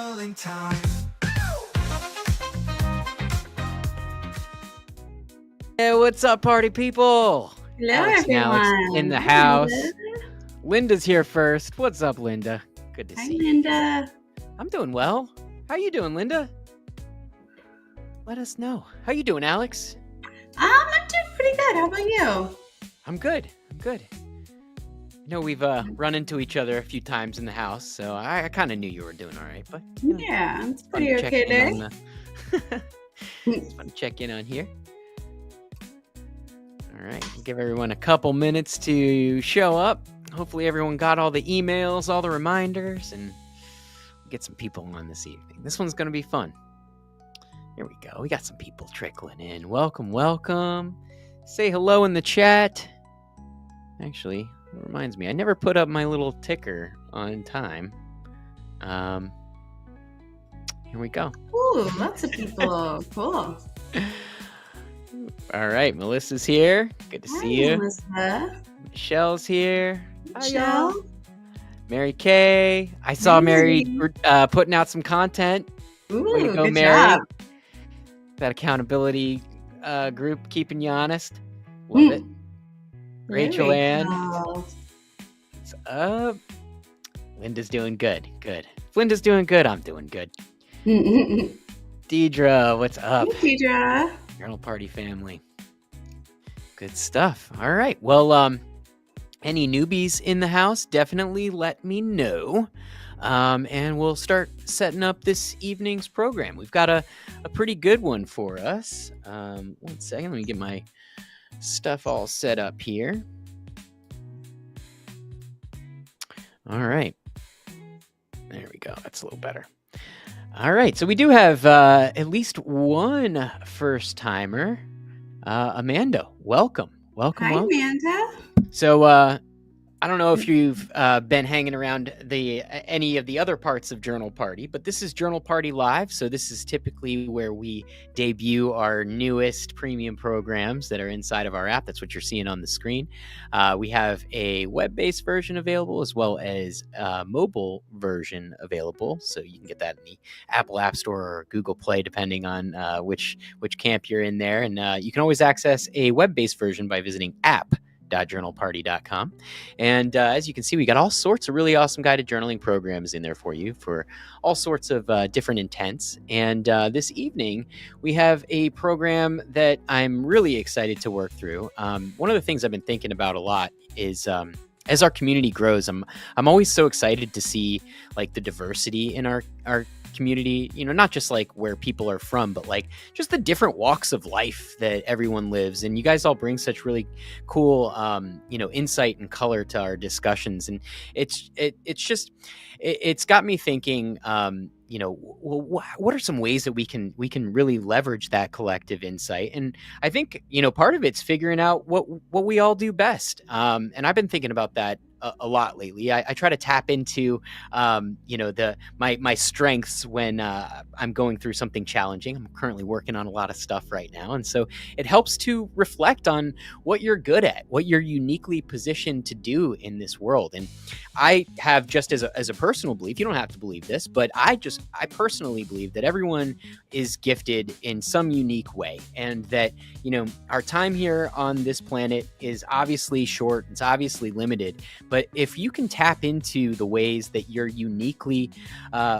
journaling time. Hey, what's up, party people? Hello, Alex and Alex in the everyone. house. Linda. Linda's here first. What's up, Linda? Good to Hi, see you. Linda. I'm doing well. How you doing, Linda? Let us know. How you doing, Alex? I'm doing pretty good. How about you? I'm good. You know, we've run into each other a few times in the house, so I kind of knew you were doing all right. But you know, Yeah, it's fun pretty to check okay in day. it's fun to check in on here. All right, give everyone a couple minutes to show up. Hopefully everyone got all the emails, all the reminders, and get some people on this evening. This one's going to be fun. Here we go. We got some people trickling in. Welcome. Say hello in the chat. Actually, it reminds me, I never put up my little ticker on time. Here we go. Ooh, lots of people. Cool. All right, Melissa's here. Good to see you. Melissa. Michelle's here. Hi, Michelle. y'all. Mary Kay. I saw Mary putting out some content. Ooh, Way to go, good Mary. job. That accountability group keeping you honest. Love it. Rachel Very Ann. cool. What's up? Linda's doing good. Good. If Linda's doing good, I'm doing good. Deidre, what's up? Hey, Deidre. Journal Party family. Good stuff. All right. Well, any newbies in the house, definitely let me know. And we'll start setting up this evening's program. We've got a pretty good one for us. 1 second. Let me get my stuff all set up here. All right. There we go. That's a little better. All right. So we do have at least one first timer. Amanda, welcome. Hi, Amanda. So I don't know if you've been hanging around any of the other parts of Journal Party, but this is Journal Party Live. So this is typically where we debut our newest premium programs that are inside of our app. That's what you're seeing on the screen. We have a web-based version available as well as a mobile version available. So you can get that in the Apple App Store or Google Play, depending on which camp you're in there. And you can always access a web-based version by visiting app.journalparty.com. And as you can see, we got all sorts of really awesome guided journaling programs in there for you for all sorts of different intents. And this evening, we have a program that I'm really excited to work through. One of the things I've been thinking about a lot is as our community grows, I'm always so excited to see like the diversity in our community, you know, not just like where people are from, but like just the different walks of life that everyone lives. And you guys all bring such really cool, insight and color to our discussions. And it's got me thinking, what are some ways that we can really leverage that collective insight? And I think, part of it's figuring out what we all do best. And I've been thinking about that a lot lately. I try to tap into, my strengths when I'm going through something challenging. I'm currently working on a lot of stuff right now. And so it helps to reflect on what you're good at, what you're uniquely positioned to do in this world. And I have just as a personal belief, you don't have to believe this, but I personally believe that everyone is gifted in some unique way. And that, our time here on this planet is obviously short. It's obviously limited. But if you can tap into the ways that you're uniquely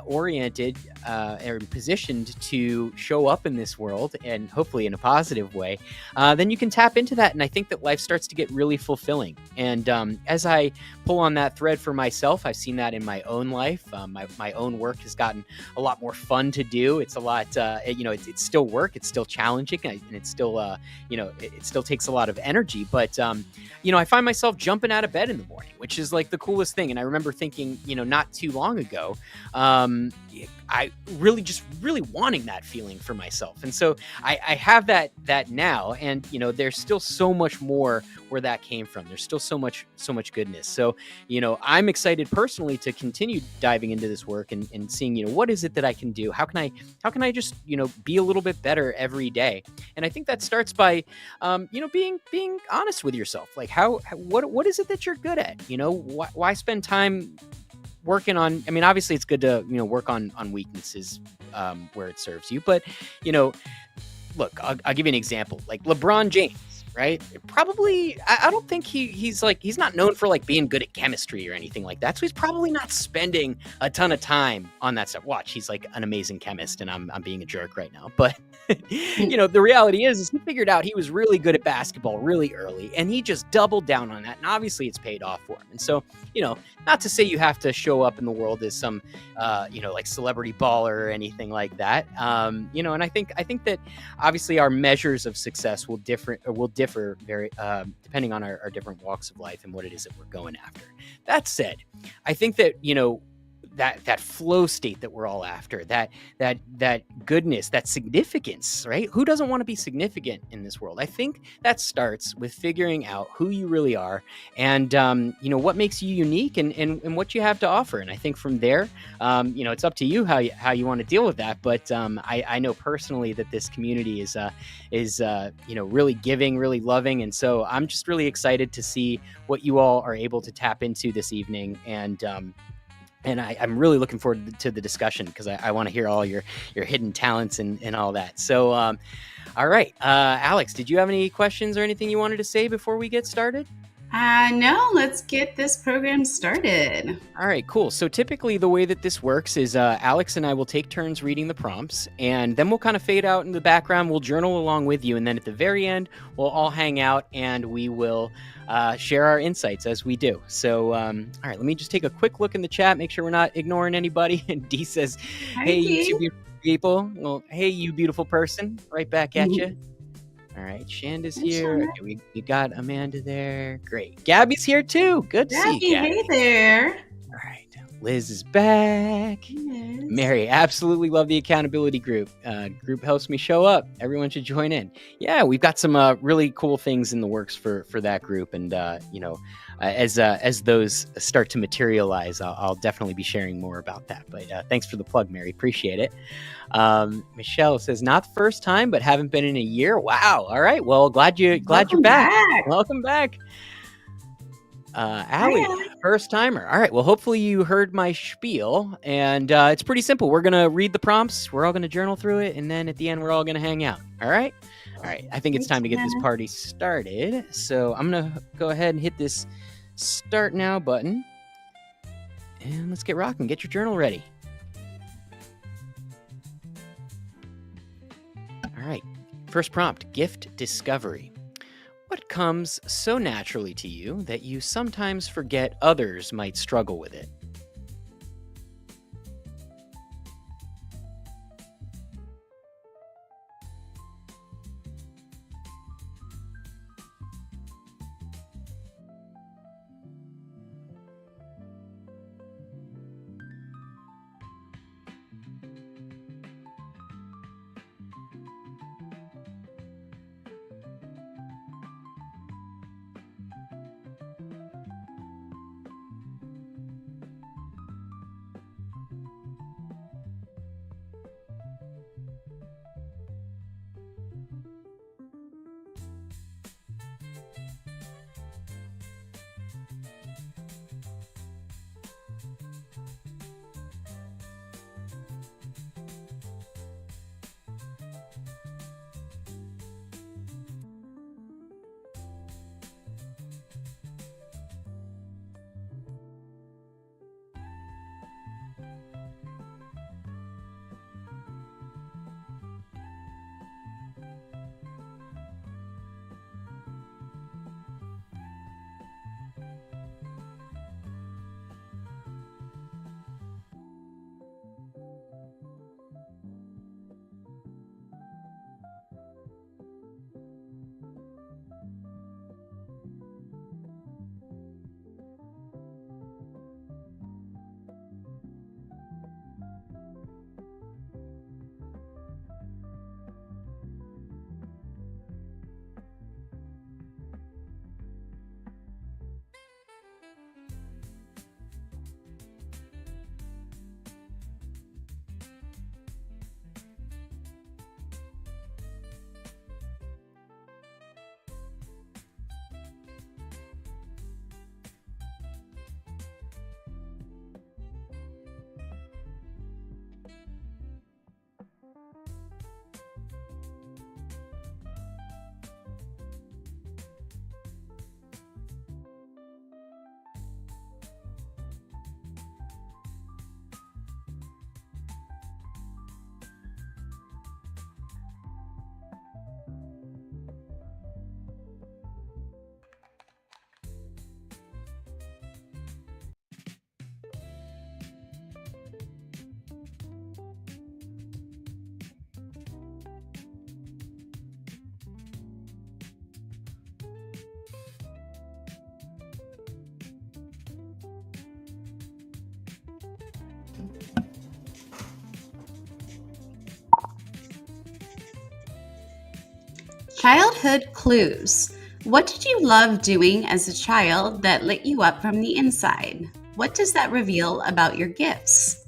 oriented or positioned to show up in this world, and hopefully in a positive way, then you can tap into that. And I think that life starts to get really fulfilling. And as I pull on that thread for myself, I've seen that in my own life. My own work has gotten a lot more fun to do. It's a lot, it's still work. It's still challenging. And it's still, it still takes a lot of energy. But, I find myself jumping out of bed in the morning, which is like the coolest thing. And I remember thinking, not too long ago, I really wanting that feeling for myself. And so I have that now. And, there's still so much more where that came from. There's still so much goodness. So, I'm excited personally to continue diving into this work and seeing, what is it that I can do? How can I just, be a little bit better every day? And I think that starts by, being honest with yourself. Like what is it that you're good at? Why spend time working on. I mean, obviously, it's good to work on weaknesses where it serves you. But look, I'll give you an example. Like LeBron James, right? Probably, I don't think he's not known for like being good at chemistry or anything like that. So he's probably not spending a ton of time on that stuff. Watch, he's like an amazing chemist, and I'm being a jerk right now. But the reality is he figured out he was really good at basketball really early, and he just doubled down on that. And obviously, it's paid off for him. And so, not to say you have to show up in the world as some, like celebrity baller or anything like that. And I think that obviously our measures of success will differ very depending on our different walks of life and what it is that we're going after. That said, I think that that flow state that we're all after, that goodness, that significance, right? Who doesn't want to be significant in this world? I think that starts with figuring out who you really are and what makes you unique and what you have to offer. And I think from there, it's up to you how you want to deal with that. But I know personally that this community is really giving, really loving, and so I'm just really excited to see what you all are able to tap into this evening. And I'm really looking forward to the discussion because I want to hear all your hidden talents and all that. So, all right. Alex, did you have any questions or anything you wanted to say before we get started? No, let's get this program started. All right, cool. So typically the way that this works is Alex and I will take turns reading the prompts, and then we'll kind of fade out in the background. We'll journal along with you, and then at the very end, we'll all hang out and we will share our insights as we do. So, all right, let me just take a quick look in the chat, make sure we're not ignoring anybody. And Dee says, "Hey, you two beautiful people." Well, hey, you beautiful person. Right back at you. All right, Shanda's here. Okay, we got Amanda there. Great. Gabby's here too. Good to see you, Gabby. Hey there. All right, Liz is back. Yes. Mary, absolutely love the accountability group. Group helps me show up. Everyone should join in. Yeah, we've got some really cool things in the works for that group, and as those start to materialize, I'll definitely be sharing more about that. But thanks for the plug, Mary. Appreciate it. Michelle says, not the first time, but haven't been in a year. Wow. All right. Well, glad you're back. Welcome back. Allie, first timer. All right. Well, hopefully you heard my spiel, and it's pretty simple. We're going to read the prompts. We're all going to journal through it. And then at the end, we're all going to hang out. All right. All right. I think it's time to get this party started. So I'm going to go ahead and hit this start now button, and let's get rocking. Get your journal ready. All right. First prompt, gift discovery. What comes so naturally to you that you sometimes forget others might struggle with it? Childhood clues. What did you love doing as a child that lit you up from the inside? What does that reveal about your gifts?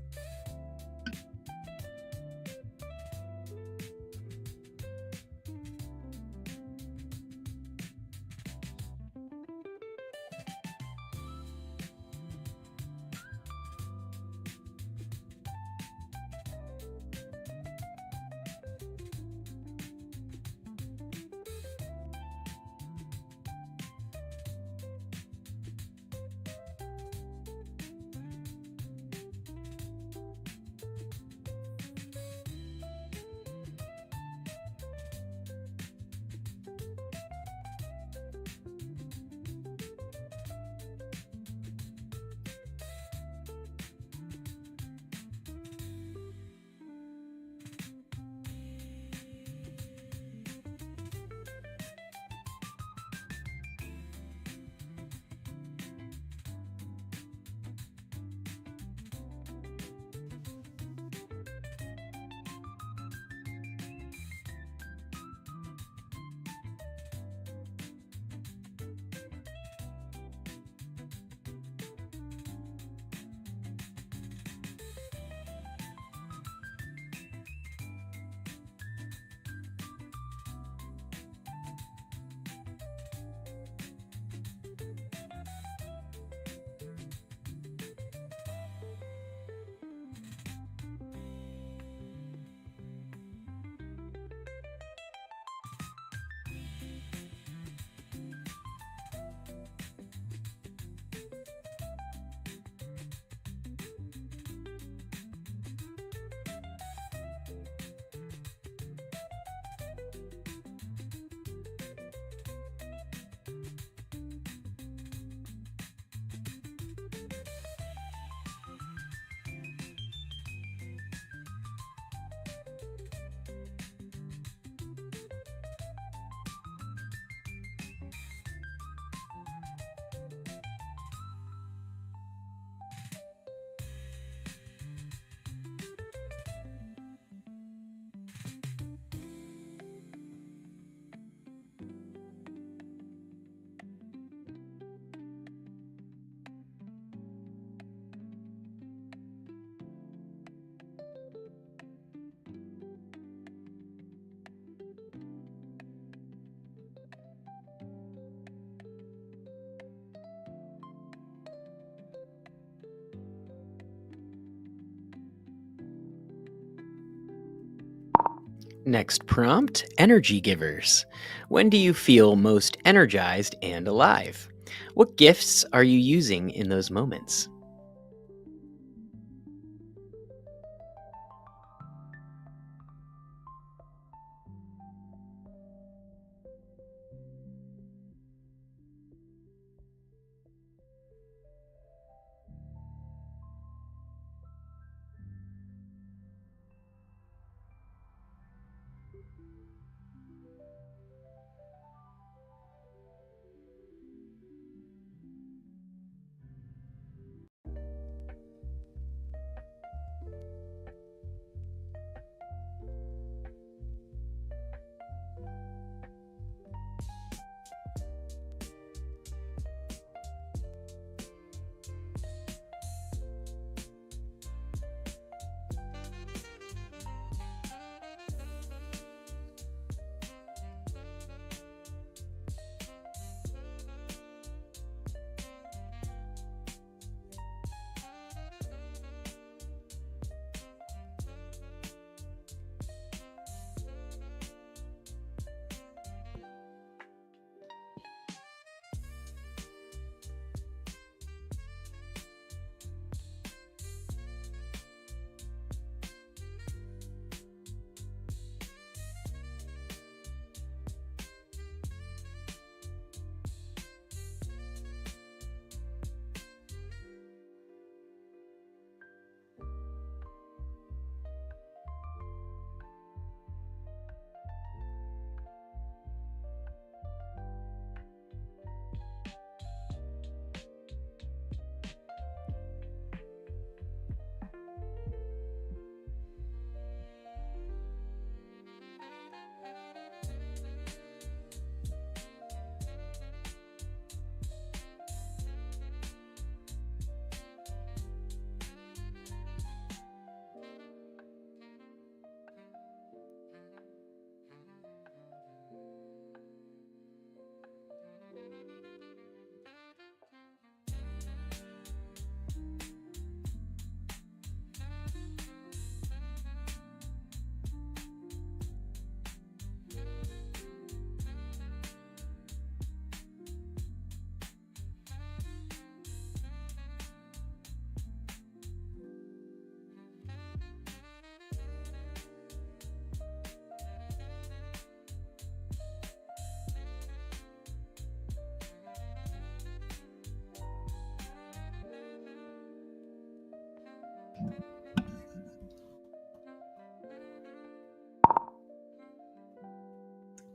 Next prompt, energy givers. When do you feel most energized and alive? What gifts are you using in those moments?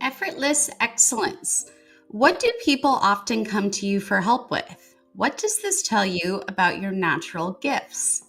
Effortless excellence. What do people often come to you for help with? What does this tell you about your natural gifts?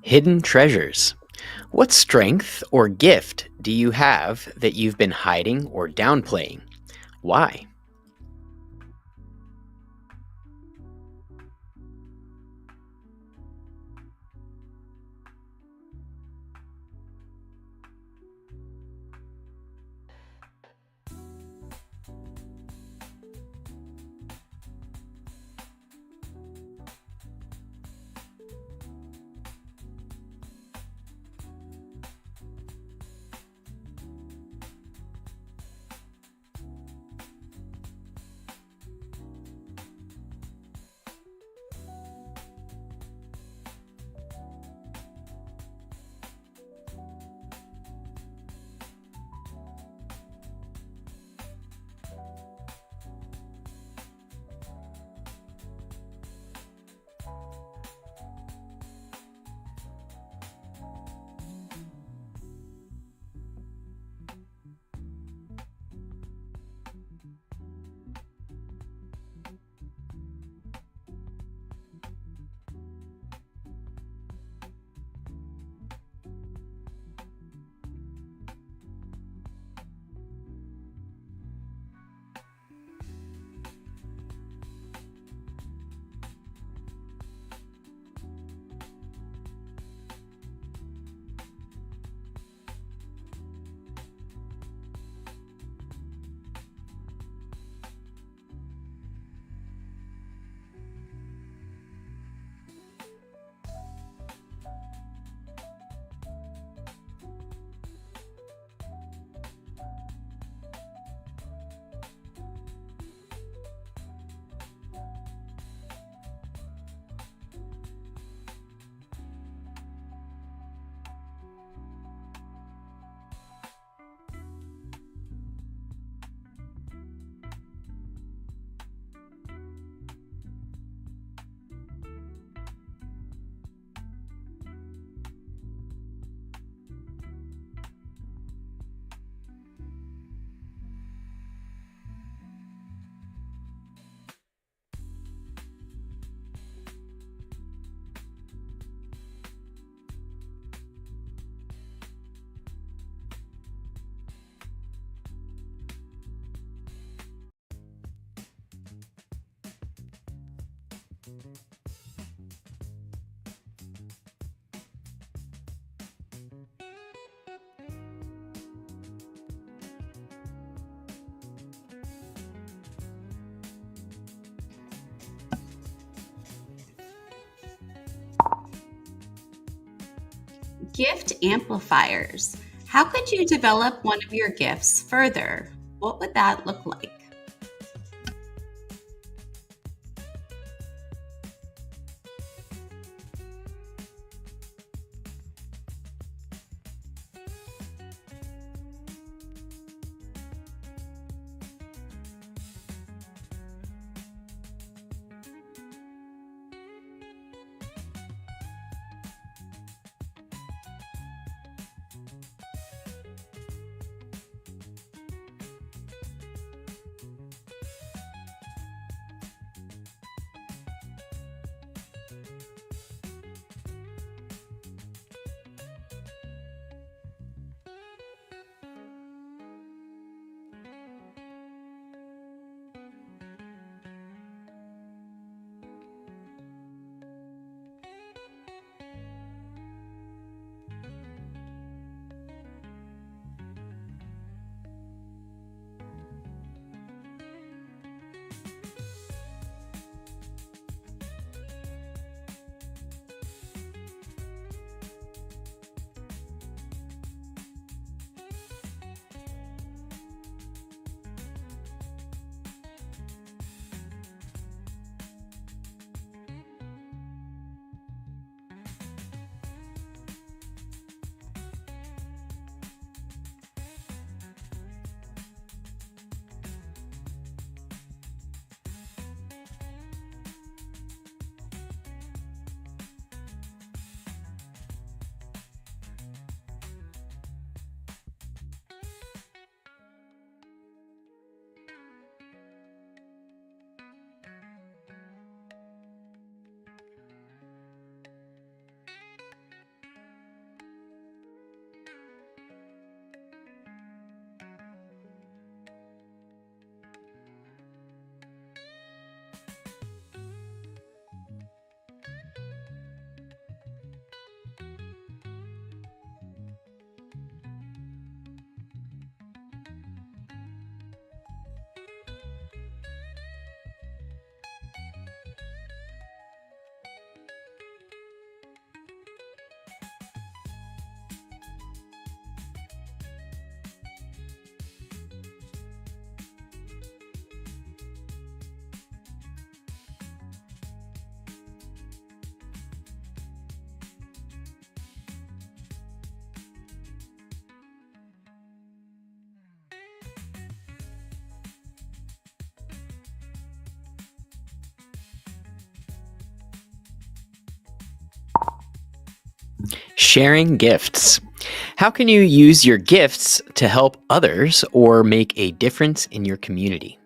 Hidden treasures. What strength or gift do you have that you've been hiding or downplaying? Why? Gift amplifiers. How could you develop one of your gifts further? What would that look like? Sharing gifts. How can you use your gifts to help others or make a difference in your community?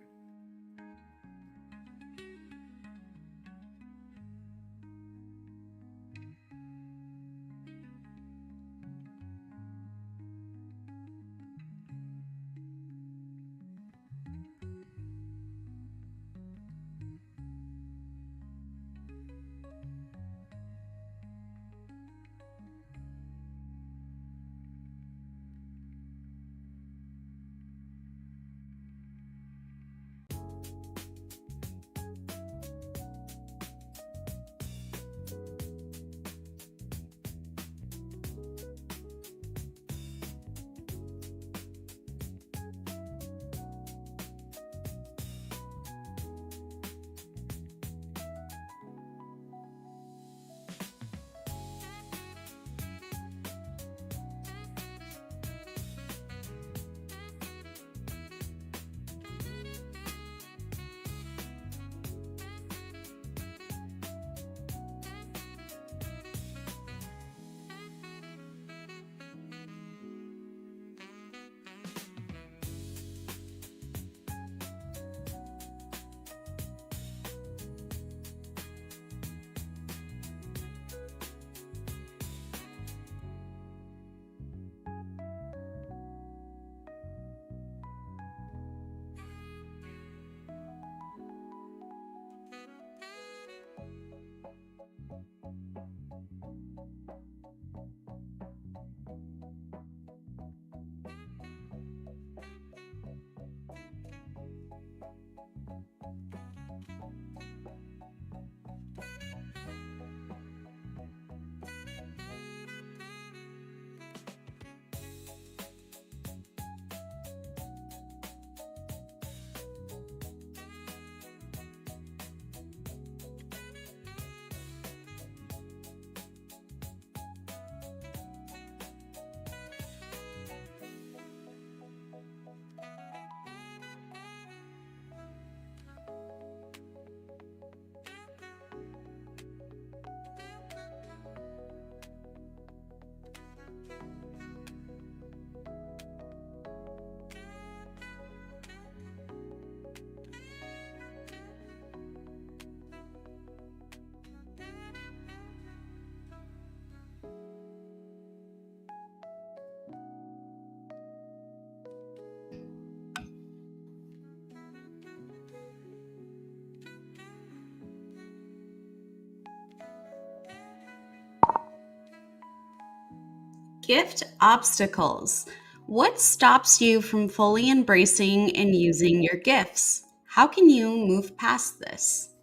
Gift obstacles. What stops you from fully embracing and using your gifts? How can you move past this?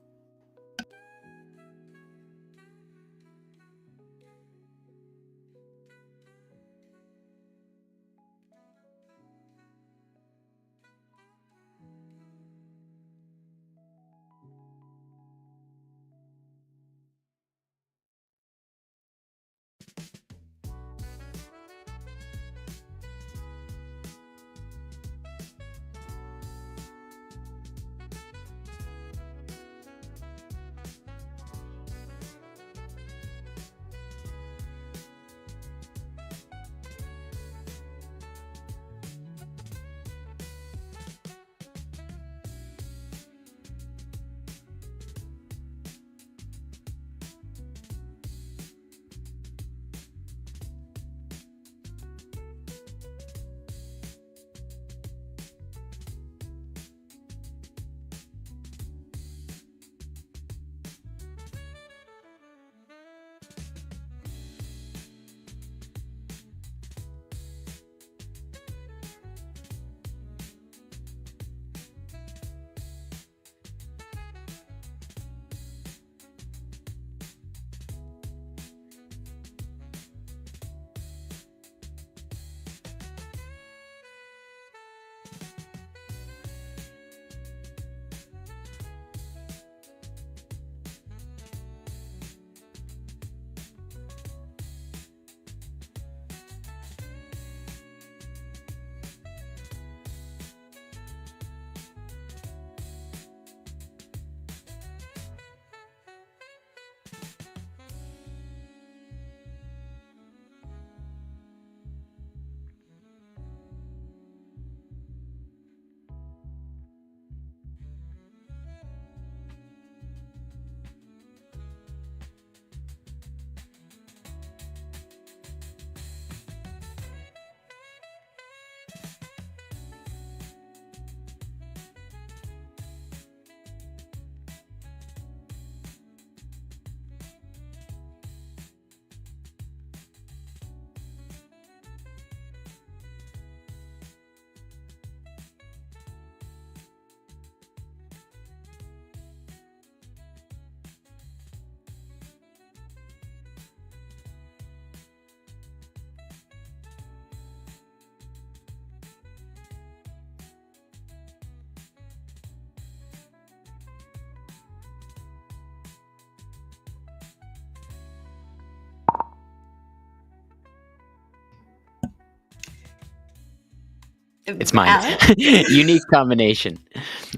It's mine. Alex? Unique combination.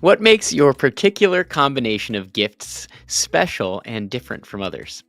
What makes your particular combination of gifts special and different from others?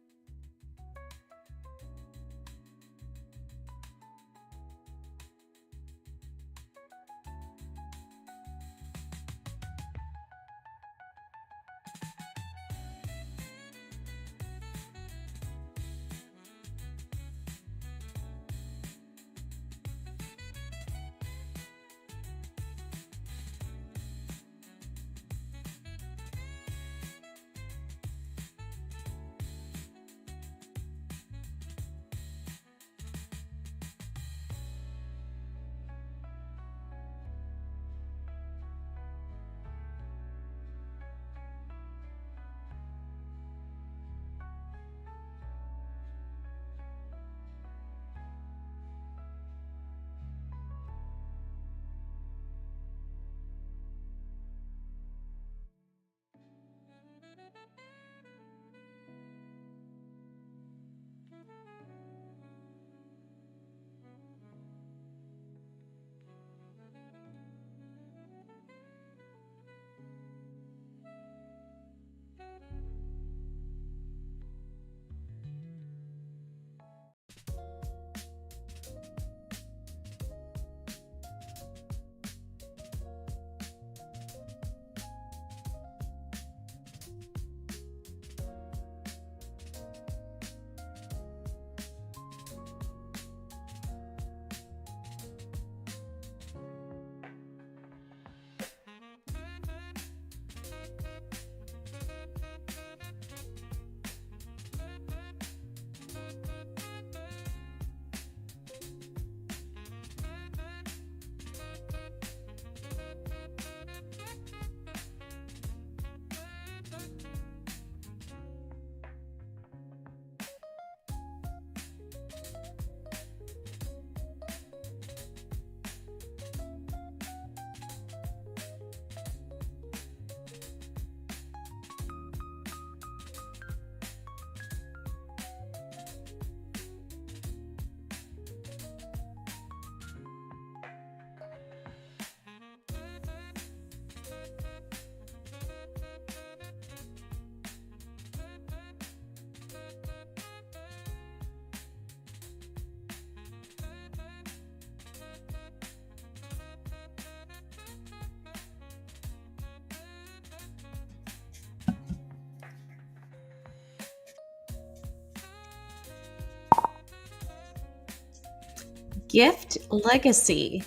Gift legacy.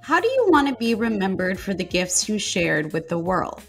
How do you want to be remembered for the gifts you shared with the world?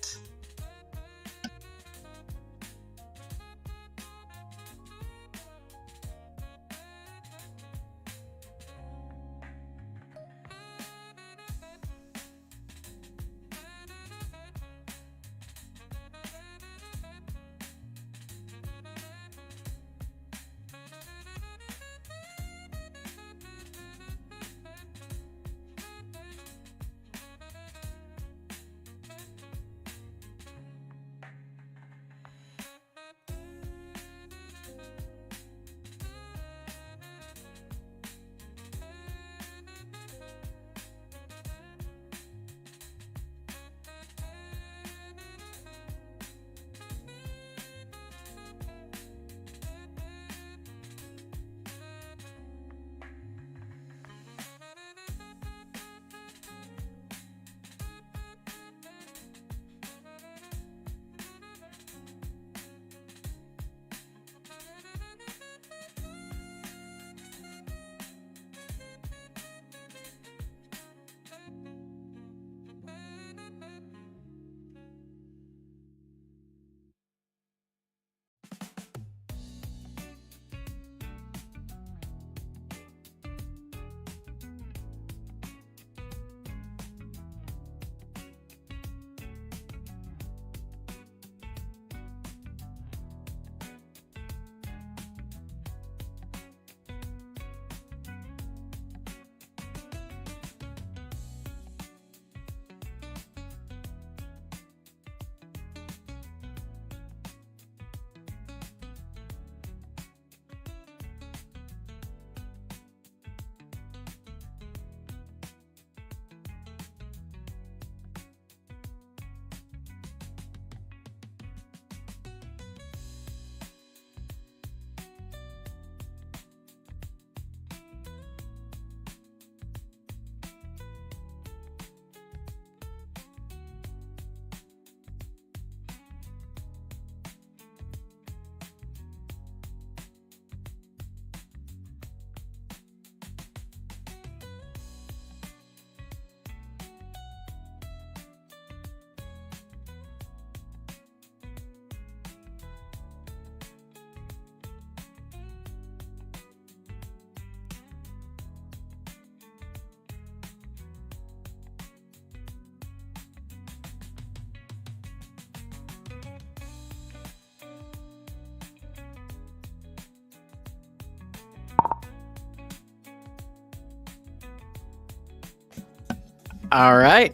All right.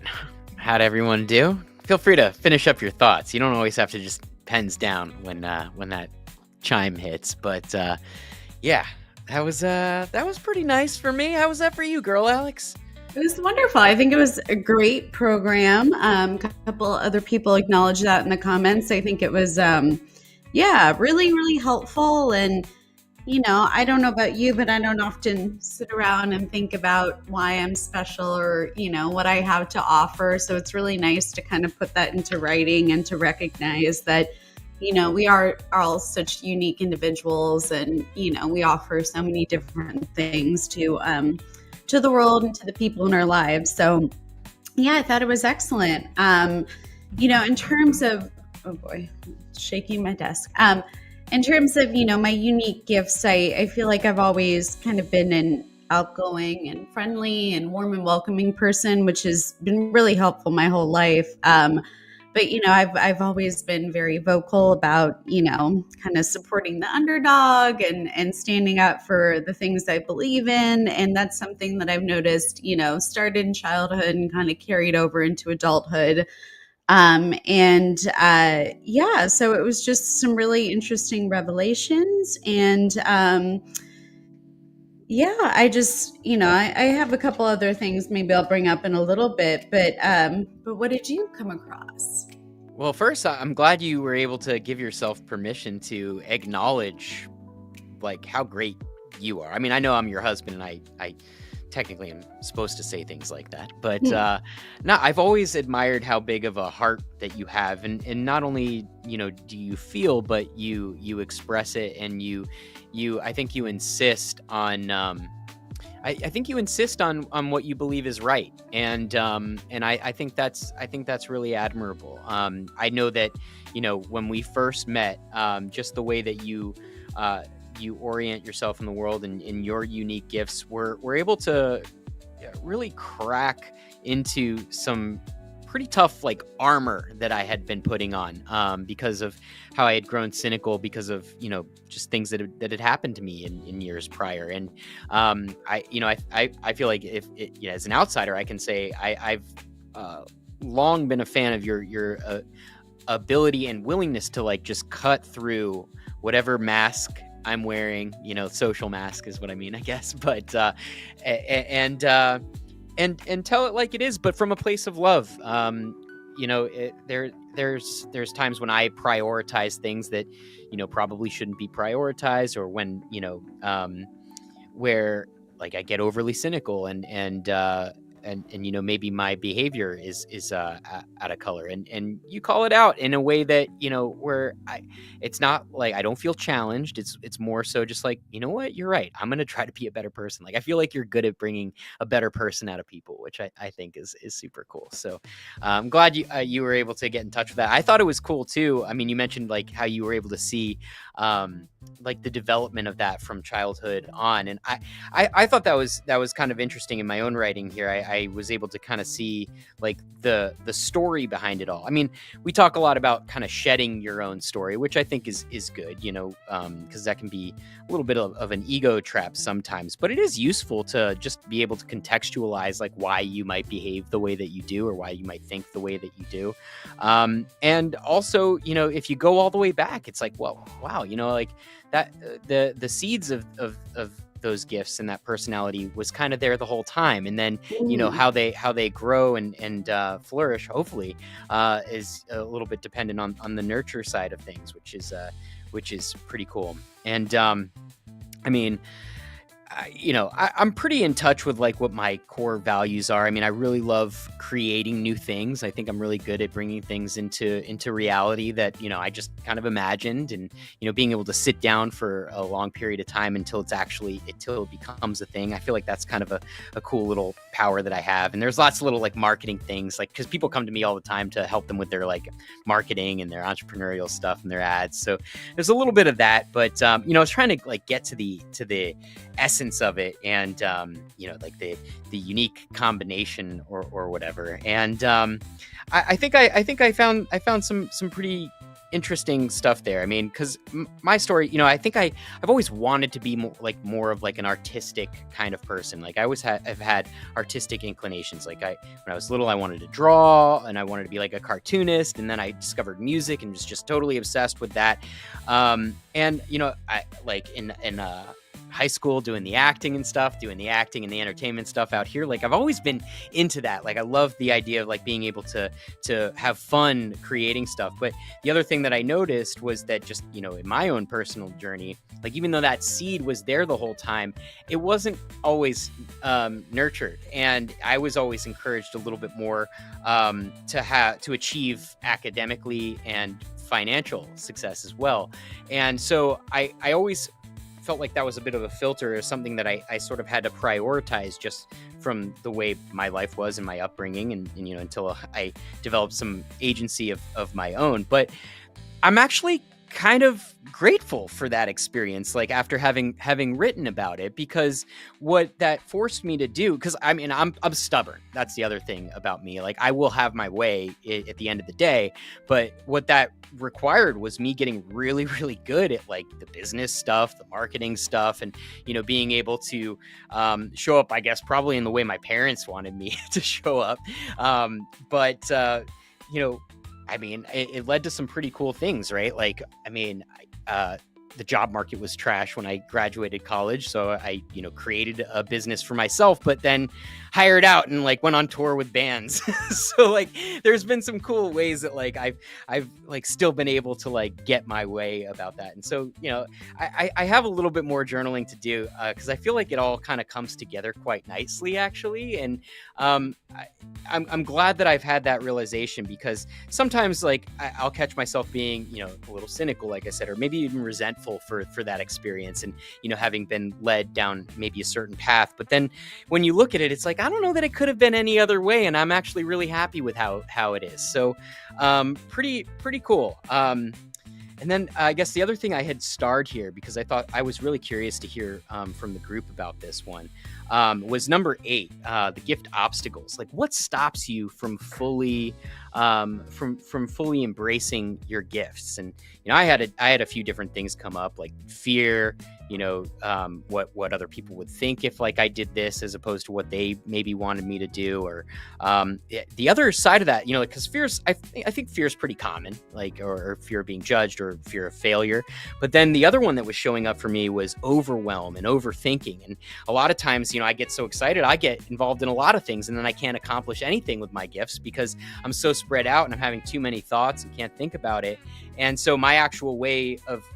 How'd everyone do? Feel free to finish up your thoughts. You don't always have to just pens down when that chime hits. But yeah, that was pretty nice for me. How was that for you, girl, Alex? It was wonderful. I think it was a great program. A couple other people acknowledged that in the comments. I think it was, yeah, really, really helpful. And, I don't know about you, but I don't often sit around and think about why I'm special or, what I have to offer. So it's really nice to kind of put that into writing and to recognize that, we are all such unique individuals and, we offer so many different things to the world and to the people in our lives. So yeah, I thought it was excellent. In terms of, oh boy, shaking my desk. In terms of, my unique gifts, I feel like I've always kind of been an outgoing and friendly and warm and welcoming person, which has been really helpful my whole life. But I've always been very vocal about kind of supporting the underdog and standing up for the things I believe in, and that's something that I've noticed started in childhood and kind of carried over into adulthood. Yeah, so it was just some really interesting revelations, and yeah, I just I have a couple other things maybe I'll bring up in a little bit, but what did you come across? Well, first, I'm glad you were able to give yourself permission to acknowledge like how great you are. I mean, I know I'm your husband and I technically am supposed to say things like that, but no, I've always admired how big of a heart that you have, and not only do you feel, but you express it, and you I think you insist on I think you insist on what you believe is right, and I think that's really admirable. I know that, when we first met, just the way that you orient yourself in the world and in your unique gifts, we're able to really crack into some pretty tough like armor that I had been putting on, because of how I had grown cynical because of just things that had happened to me in years prior. And I feel like if it, as an outsider, I can say I've long been a fan of your ability and willingness to like just cut through whatever mask I'm wearing. Social mask is what I mean, I guess. But and tell it like it is, but from a place of love. There's times when I prioritize things that probably shouldn't be prioritized, or when where like I get overly cynical, and maybe my behavior is out of color, and you call it out in a way that where it's not like I don't feel challenged. It's more so just like, what, you're right, I'm gonna try to be a better person. Like, I feel like you're good at bringing a better person out of people, which I think is super cool. So I'm glad you were able to get in touch with that. I thought it was cool too. I mean, you mentioned like how you were able to see like the development of that from childhood on, and I thought that was kind of interesting in my own writing here. I was able to kind of see like the story behind it all. I mean, we talk a lot about kind of shedding your own story, which I think is good, because that can be a little bit of an ego trap sometimes, but it is useful to just be able to contextualize like why you might behave the way that you do, or why you might think the way that you do. And also, if you go all the way back, it's like, well, wow, like that, the seeds of those gifts and that personality was kind of there the whole time. And then, how they grow and flourish, hopefully, is a little bit dependent on the nurture side of things, which is pretty cool. And I mean, I'm pretty in touch with like what my core values are. I mean, I really love creating new things. I think I'm really good at bringing things into reality that, I just kind of imagined, and, being able to sit down for a long period of time until it becomes a thing. I feel like that's kind of a cool little power that I have. And there's lots of little like marketing things, like, cause people come to me all the time to help them with their like marketing and their entrepreneurial stuff and their ads. So there's a little bit of that, but, I was trying to like get to the essence of it, and like the unique combination or whatever. And I think I found some pretty interesting stuff there. I mean, because my story, I think I've always wanted to be more of like an artistic kind of person. Like, I always have had artistic inclinations. Like, when I was little, I wanted to draw, and I wanted to be like a cartoonist, and then I discovered music and was just totally obsessed with that. And I like in high school doing the acting and the entertainment stuff out here. Like, I've always been into that. Like, I love the idea of like being able to have fun creating stuff. But the other thing that I noticed was that just, in my own personal journey, like, even though that seed was there the whole time, it wasn't always nurtured. And I was always encouraged a little bit more to achieve academically and financial success as well. And so I always felt like that was a bit of a filter, or something that I sort of had to prioritize just from the way my life was and my upbringing, and until I developed some agency of my own. But I'm actually kind of grateful for that experience, like, after having written about it, because what that forced me to do, because I mean, I'm stubborn. That's the other thing about me. Like, I will have my way at the end of the day, but what that required was me getting really, really good at like the business stuff, the marketing stuff, and being able to show up, I guess, probably in the way my parents wanted me to show up. But I mean, it led to some pretty cool things, right? Like, I mean, the job market was trash when I graduated college. So I, created a business for myself, but then hired out and like went on tour with bands. So like, there's been some cool ways that like I've like still been able to like get my way about that. And so, I have a little bit more journaling to do, because I feel like it all kind of comes together quite nicely, actually. And I'm glad that I've had that realization, because sometimes like I'll catch myself being, a little cynical, like I said, or maybe even resentful grateful for that experience, and having been led down maybe a certain path. But then when you look at it, it's like, I don't know that it could have been any other way, and I'm actually really happy with how it is. So pretty cool. And then I guess the other thing I had starred here, because I thought I was really curious to hear from the group about this one, was number 8, the gift obstacles. Like, what stops you from fully fully embracing your gifts? And I had a few different things come up, like fear, what other people would think if like I did this as opposed to what they maybe wanted me to do, or the other side of that, because I think fear is pretty common, like, or fear of being judged or fear of failure. But then the other one that was showing up for me was overwhelm and overthinking. And a lot of times, I get so excited, I get involved in a lot of things, and then I can't accomplish anything with my gifts because I'm so spread out and I'm having too many thoughts and can't think about it. And so my actual way of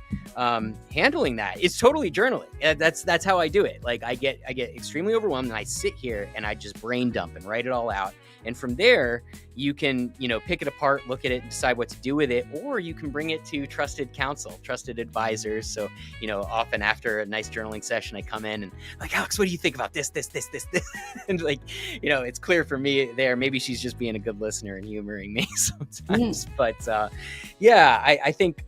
handling that is totally journaling. That's how I do it. Like, I get extremely overwhelmed, and I sit here and I just brain dump and write it all out. And from there, you can, pick it apart, look at it, and decide what to do with it, or you can bring it to trusted counsel, trusted advisors. So, often after a nice journaling session, I come in and like, Alex, what do you think about this? And like, it's clear for me there, maybe she's just being a good listener and humoring me sometimes. But yeah, I think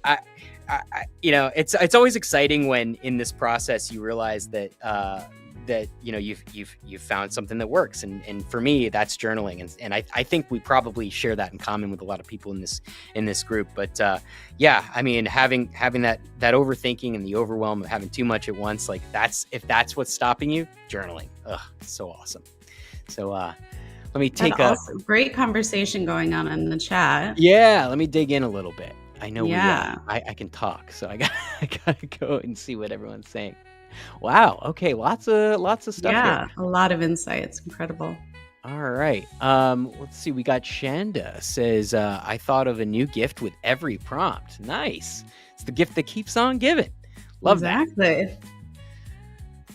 it's always exciting when in this process you realize that you've found something that works, and for me that's journaling, and I think we probably share that in common with a lot of people in this group. But yeah, I mean, having that overthinking and the overwhelm of having too much at once, like if that's what's stopping you, journaling. It's so awesome. So let me take great conversation going on in the chat. Yeah, let me dig in a little bit. I know I can talk, so I gotta go and see what everyone's saying. Wow. Okay. Lots of stuff. Yeah, here. A lot of insights. Incredible. All right. Let's see. We got Shanda says, I thought of a new gift with every prompt. Nice. It's the gift that keeps on giving. Love that. Exactly.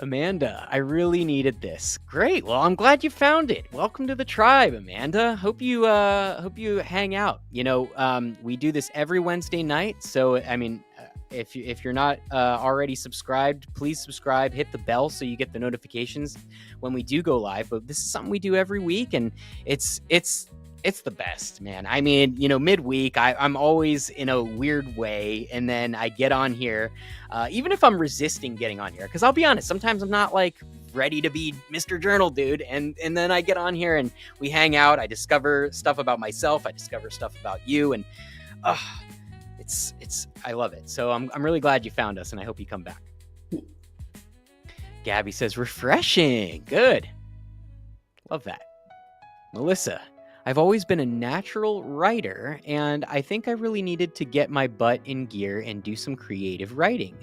Amanda, I really needed this. Great. Well, I'm glad you found it. Welcome to the tribe, Amanda. Hope you hang out. We do this every Wednesday night. So, I mean, if you're not already subscribed, please subscribe, hit the bell so you get the notifications when we do go live. But this is something we do every week, and it's the best, man. I mean, midweek, I'm always in a weird way, and then I get on here, even if I'm resisting getting on here, because I'll be honest, sometimes I'm not like ready to be Mr. Journal Dude, and then I get on here and we hang out. I discover stuff about myself. I discover stuff about you, and I love it. So I'm really glad you found us, and I hope you come back. Gabby says, refreshing. Good. Love that. Melissa, I've always been a natural writer, and I think I really needed to get my butt in gear and do some creative writing.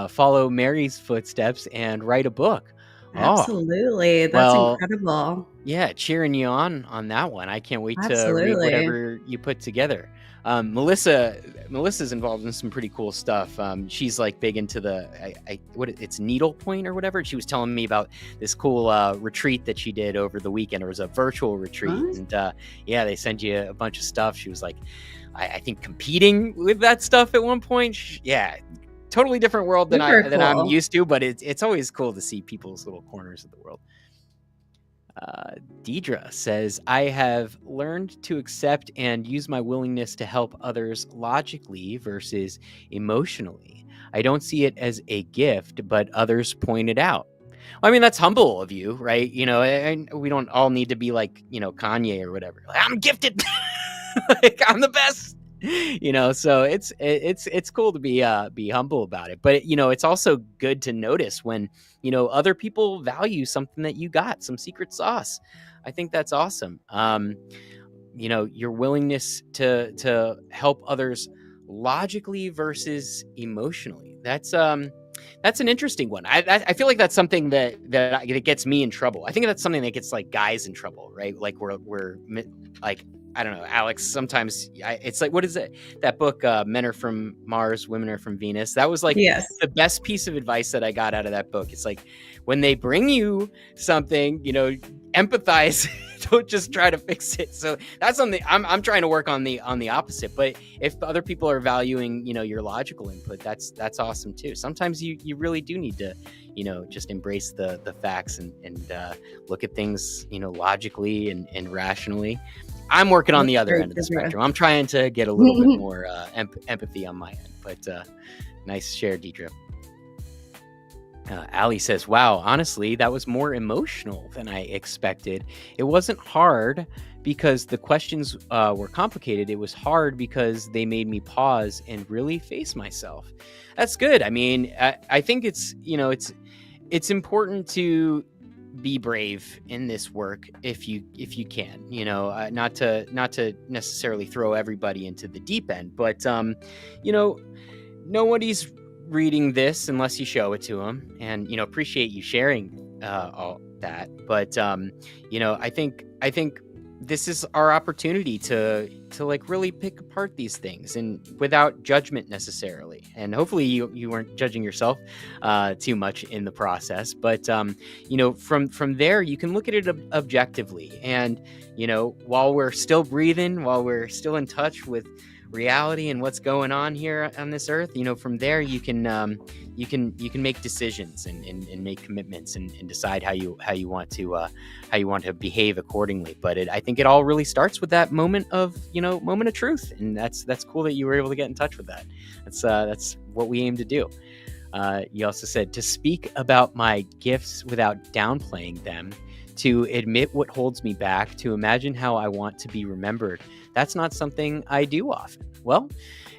Follow Mary's footsteps and write a book. Absolutely. That's incredible. Yeah, cheering you on that one. I can't wait to read whatever you put together. Melissa's involved in some pretty cool stuff. She's like big into it's needlepoint or whatever. She was telling me about this cool retreat that she did over the weekend. It was a virtual retreat, and they send you a bunch of stuff. She was like, I think competing with that stuff at one point. Totally different world than I'm used to, but it's always cool to see people's little corners of the world. Deidre says, I have learned to accept and use my willingness to help others logically versus emotionally. I don't see it as a gift, but others point it out. Well, I mean, that's humble of you, right? And we don't all need to be like, Kanye or whatever. Like, I'm gifted. Like, I'm the best. So it's cool to be humble about it, but it's also good to notice when other people value something that you got, some secret sauce. I think that's awesome. Your willingness to help others logically versus emotionally. That's an interesting one. I feel like that's something that gets me in trouble. I think that's something that gets like guys in trouble, right? Like we're like, I don't know, Alex, sometimes it's like, what is it? That book, Men Are From Mars, Women Are From Venus. That was like the best piece of advice that I got out of that book. It's like, when they bring you something, empathize don't just try to fix it. So that's something I'm trying to work on the opposite. But if other people are valuing, your logical input, that's awesome too. Sometimes you really do need to, just embrace the facts and look at things, logically and rationally. I'm working on the other end of the spectrum. I'm trying to get a little bit more empathy on my end. But nice share, Deidre. Allie says, wow, honestly, that was more emotional than I expected. It wasn't hard because the questions were complicated. It was hard because they made me pause and really face myself. That's good. I mean, I think it's important to be brave in this work if you can, not to necessarily throw everybody into the deep end, but nobody's reading this unless you show it to them, and appreciate you sharing all that. But I think this is our opportunity to like really pick apart these things and without judgment necessarily. And hopefully you weren't judging yourself too much in the process. But from there you can look at it objectively. And while we're still breathing, while we're still in touch with reality and what's going on here on this earth, from there you can make decisions and make commitments and decide how you want to behave accordingly. But I think it all really starts with that moment of truth, and that's cool that you were able to get in touch with that. That's what we aim to do. You also said to speak about my gifts without downplaying them, to admit what holds me back, to imagine how I want to be remembered. That's not something I do often. Well,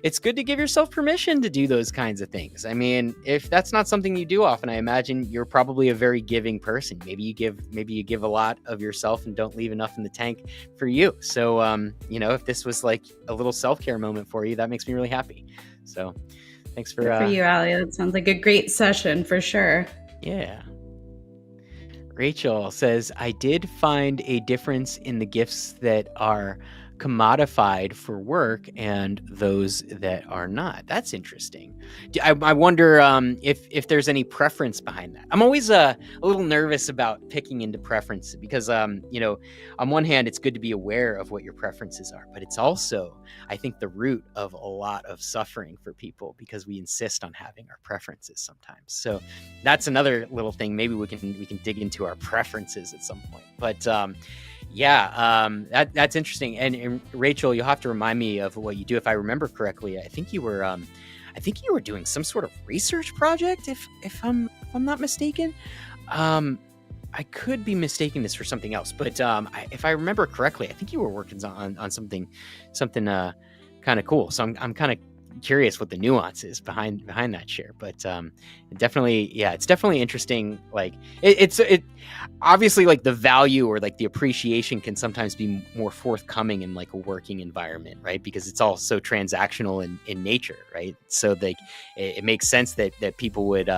it's good to give yourself permission to do those kinds of things. I mean, if that's not something you do often, I imagine you're probably a very giving person. Maybe you give a lot of yourself and don't leave enough in the tank for you. So, if this was like a little self-care moment for you, that makes me really happy. So thanks for you, Allie. That sounds like a great session for sure. Yeah. Rachel says, I did find a difference in the gifts that are commodified for work and those that are not. That's interesting. I wonder if there's any preference behind that. I'm always a little nervous about picking into preference because, on one hand, it's good to be aware of what your preferences are, but it's also, I think, the root of a lot of suffering for people because we insist on having our preferences sometimes. So that's another little thing. Maybe we can dig into our preferences at some point. But that's interesting. And Rachel, you'll have to remind me of what you do. If I remember correctly, I think you were doing some sort of research project, if I'm not mistaken. I could be mistaking this for something else, but if I remember correctly, I think you were working on something kind of cool. So I'm kind of curious what the nuance is behind that share. But it's definitely interesting. Like it's obviously like the value or like the appreciation can sometimes be more forthcoming in like a working environment, right? Because it's all so transactional in nature, right? So like it makes sense that people would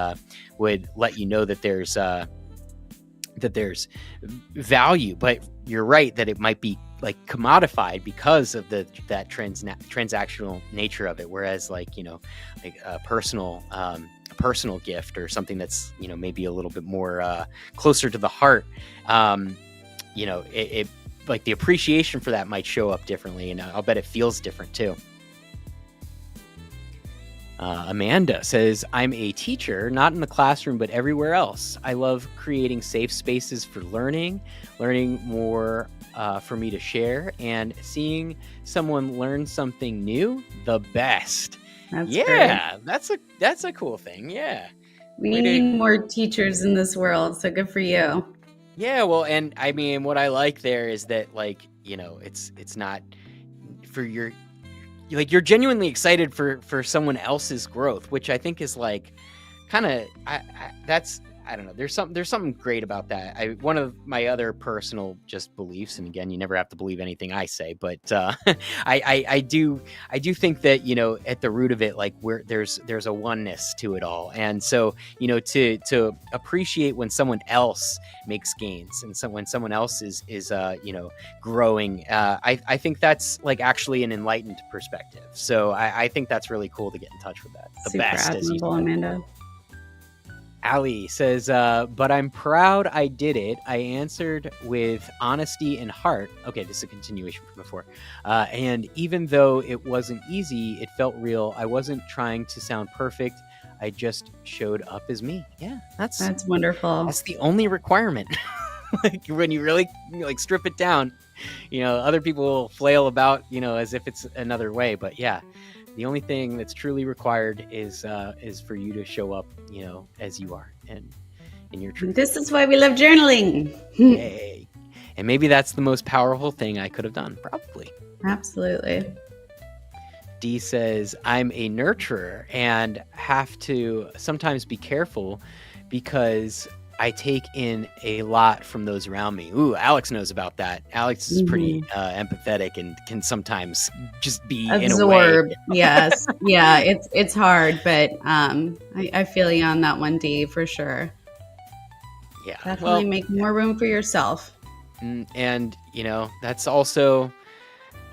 let you know that there's value, but you're right that it might be like commodified because of that transactional nature of it. Whereas like, like a personal gift or something that's, maybe a little bit more closer to the heart, it like the appreciation for that might show up differently, and I'll bet it feels different too. Amanda says, I'm a teacher, not in the classroom, but everywhere else. I love creating safe spaces for learning more for me to share, and seeing someone learn something new, the best. That's great. That's a cool thing. Yeah. We need more teachers in this world, so good for you. Yeah, well, and I mean, what I like there is that, like, it's not for your, like, you're genuinely excited for someone else's growth, which I think is like kind of that's, I don't know, there's something great about that. One of my other personal just beliefs, and again, you never have to believe anything I say, but I do think that, at the root of it, like, where there's a oneness to it all. And so, to appreciate when someone else makes gains, and when someone else is growing, I think that's like actually an enlightened perspective. So I think that's really cool to get in touch with that. The Super best, as you said. Amanda. Ali says, but I'm proud I did it. I answered with honesty and heart. Okay, this is a continuation from before. And even though it wasn't easy, it felt real. I wasn't trying to sound perfect. I just showed up as me. Yeah, that's wonderful. the only requirement. Like when you really like strip it down, other people will flail about, as if it's another way. But yeah, the only thing that's truly required is for you to show up, as you are and in your truth. This is why we love journaling. Yay. And maybe that's the most powerful thing I could have done, probably. Absolutely. D says, I'm a nurturer and have to sometimes be careful because I take in a lot from those around me. Ooh, Alex knows about that. Alex is pretty empathetic and can sometimes just be absorb. In a way. Yes. Yeah, it's hard, but I feel you on that one, D, for sure. Yeah. Definitely make more room for yourself. And, that's also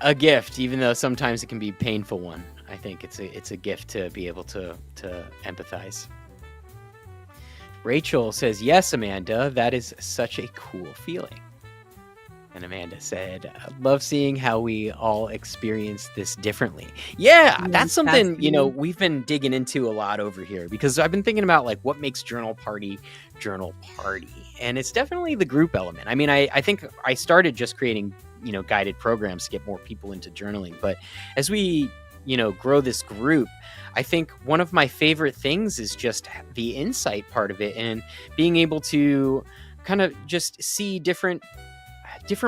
a gift, even though sometimes it can be a painful one. I think it's a gift to be able to empathize. Rachel says, yes, Amanda, that is such a cool feeling. And Amanda said, I love seeing how we all experience this differently. Yeah, that's something, we've been digging into a lot over here because I've been thinking about like what makes Journal Party. And it's definitely the group element. I mean, I think I started just creating, guided programs to get more people into journaling. But as we, grow this group, I think one of my favorite things is just the insight part of it and being able to kind of just see different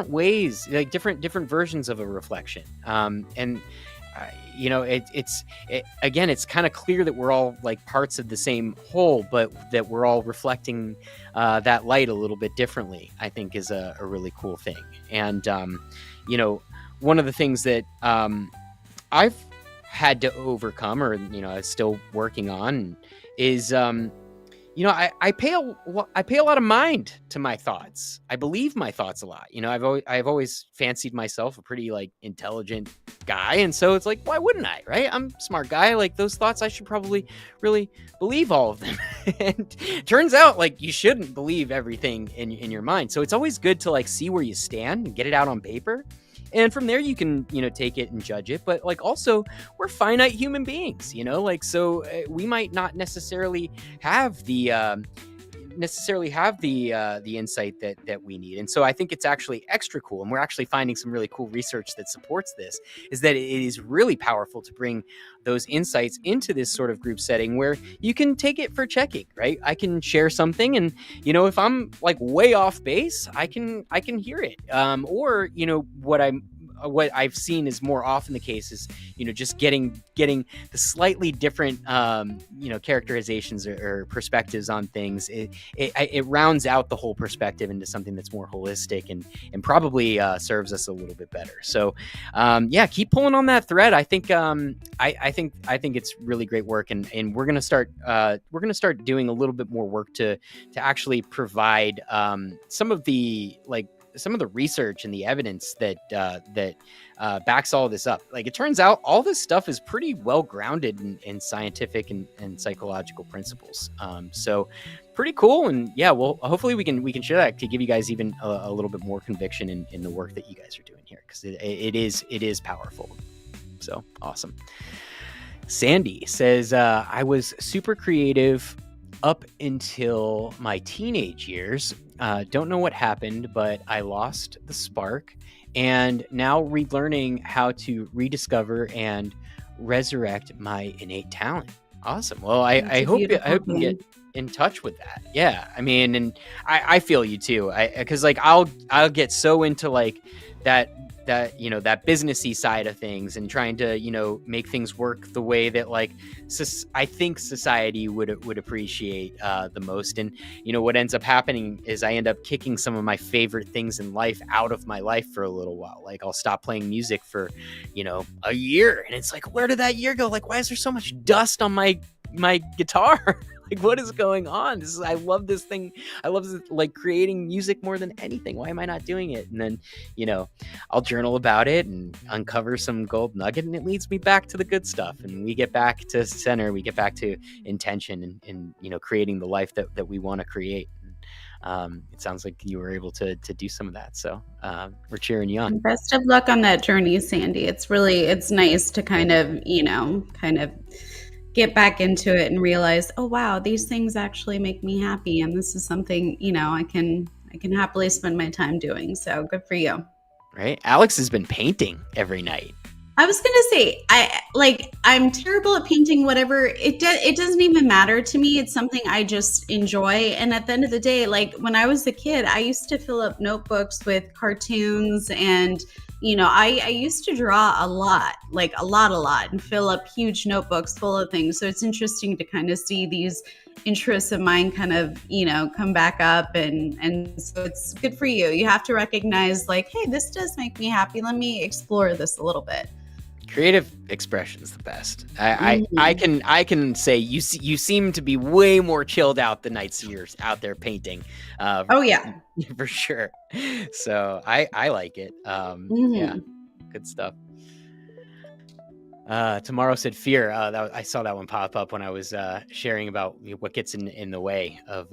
ways, like different versions of a reflection. It's kind of clear that we're all like parts of the same whole, but that we're all reflecting that light a little bit differently, I think is a really cool thing. And, one of the things that I've had to overcome or, I'm still working on is, I pay a lot of mind to my thoughts. I believe my thoughts a lot. I've always fancied myself a pretty like intelligent guy, and so it's like, why wouldn't I? Right? I'm a smart guy. Like those thoughts, I should probably really believe all of them. And turns out, like you shouldn't believe everything in your mind. So it's always good to like see where you stand and get it out on paper. And from there you can, take it and judge it. But like also we're finite human beings, so we might not necessarily have the insight that we need. And so I think it's actually extra cool. And we're actually finding some really cool research that supports this, is that it is really powerful to bring those insights into this sort of group setting where you can take it for checking, right? I can share something and, if I'm like way off base, I can hear it. Or, what I've seen is more often the case is, just getting the slightly different, characterizations or perspectives on things. It rounds out the whole perspective into something that's more holistic and probably serves us a little bit better. So, keep pulling on that thread. I think I think it's really great work, and we're gonna start doing a little bit more work to actually provide some of the research and the evidence that backs all this up. Like it turns out all this stuff is pretty well grounded in scientific and psychological principles. So pretty cool. And yeah, well, hopefully we can share that to give you guys even a little bit more conviction in the work that you guys are doing here, because it is powerful. So awesome. Sandy says, I was super creative up until my teenage years. Don't know what happened, but I lost the spark, and now relearning how to rediscover and resurrect my innate talent. Awesome. Well, I hope you can get in touch with that. Yeah. I mean, and I feel you too. Cause like I'll get so into like that businessy side of things and trying to, make things work the way that like I think society would appreciate the most. And, what ends up happening is I end up kicking some of my favorite things in life out of my life for a little while. Like I'll stop playing music for, a year. And it's like, where did that year go? Like, why is there so much dust on my guitar? Like, what is going on? I love this thing. I love this, like, creating music more than anything. Why am I not doing it? And then, I'll journal about it and uncover some gold nugget, and it leads me back to the good stuff. And we get back to center. We get back to intention and creating the life that we want to create. It sounds like you were able to do some of that. So we're cheering you on. Best of luck on that journey, Sandy. It's nice to kind of get back into it and realize, oh wow, these things actually make me happy, and this is something I can happily spend my time doing. So good for you. Right? Alex has been painting every night. I was gonna say, I'm terrible at painting. Whatever it doesn't even matter to me. It's something I just enjoy. And at the end of the day, like when I was a kid, I used to fill up notebooks with cartoons, and I used to draw a lot, and fill up huge notebooks full of things. So it's interesting to kind of see these interests of mine kind of come back up, and so it's good for you. You have to recognize, like, hey, this does make me happy. Let me explore this a little bit. Creative expression is the best. I can say you seem to be way more chilled out the nights you're out there painting. Oh yeah, for sure. So I like it. Yeah, good stuff. Tomorrow said fear. I saw that one pop up when I was sharing about what gets in the way of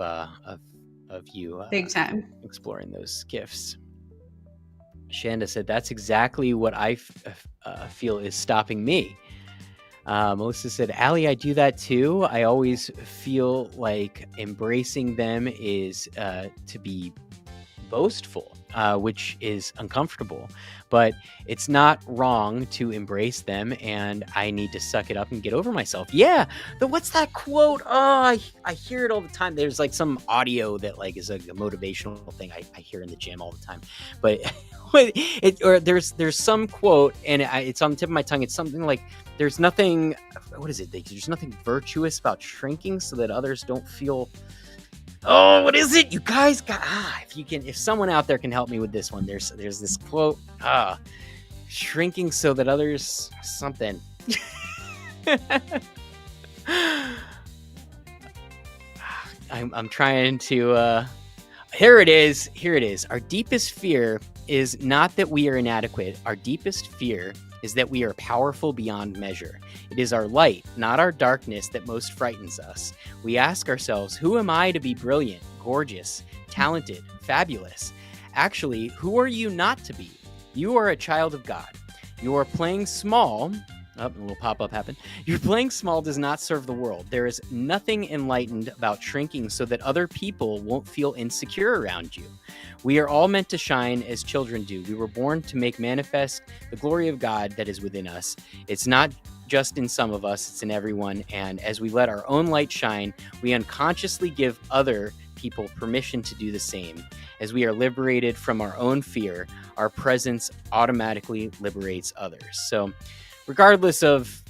you big time exploring those gifts. Shanda said, that's exactly what I feel is stopping me. Melissa said, Allie, I do that too. I always feel like embracing them is to be boastful, which is uncomfortable. But it's not wrong to embrace them, and I need to suck it up and get over myself. Yeah, what's that quote? Oh, I hear it all the time. There's like some audio that like is a motivational thing I hear in the gym all the time. But there's some quote, and it's on the tip of my tongue. It's something like, there's nothing, what is it? There's nothing virtuous about shrinking so that others don't feel... Oh, what is it? You guys got if someone out there can help me with this one. There's this quote, shrinking so that others something. I'm trying to here it is. Our deepest fear is not that we are inadequate. Our deepest fear is that we are powerful beyond measure. It is our light, not our darkness, that most frightens us. We ask ourselves, who am I to be brilliant, gorgeous, talented, fabulous? Actually, who are you not to be? You are a child of God. You are playing small. Oh, a little pop-up happened. Your playing small does not serve the world. There is nothing enlightened about shrinking so that other people won't feel insecure around you. We are all meant to shine as children do. We were born to make manifest the glory of God that is within us. It's not just in some of us, it's in everyone. And as we let our own light shine, we unconsciously give other people permission to do the same. As we are liberated from our own fear, our presence automatically liberates others. So regardless of,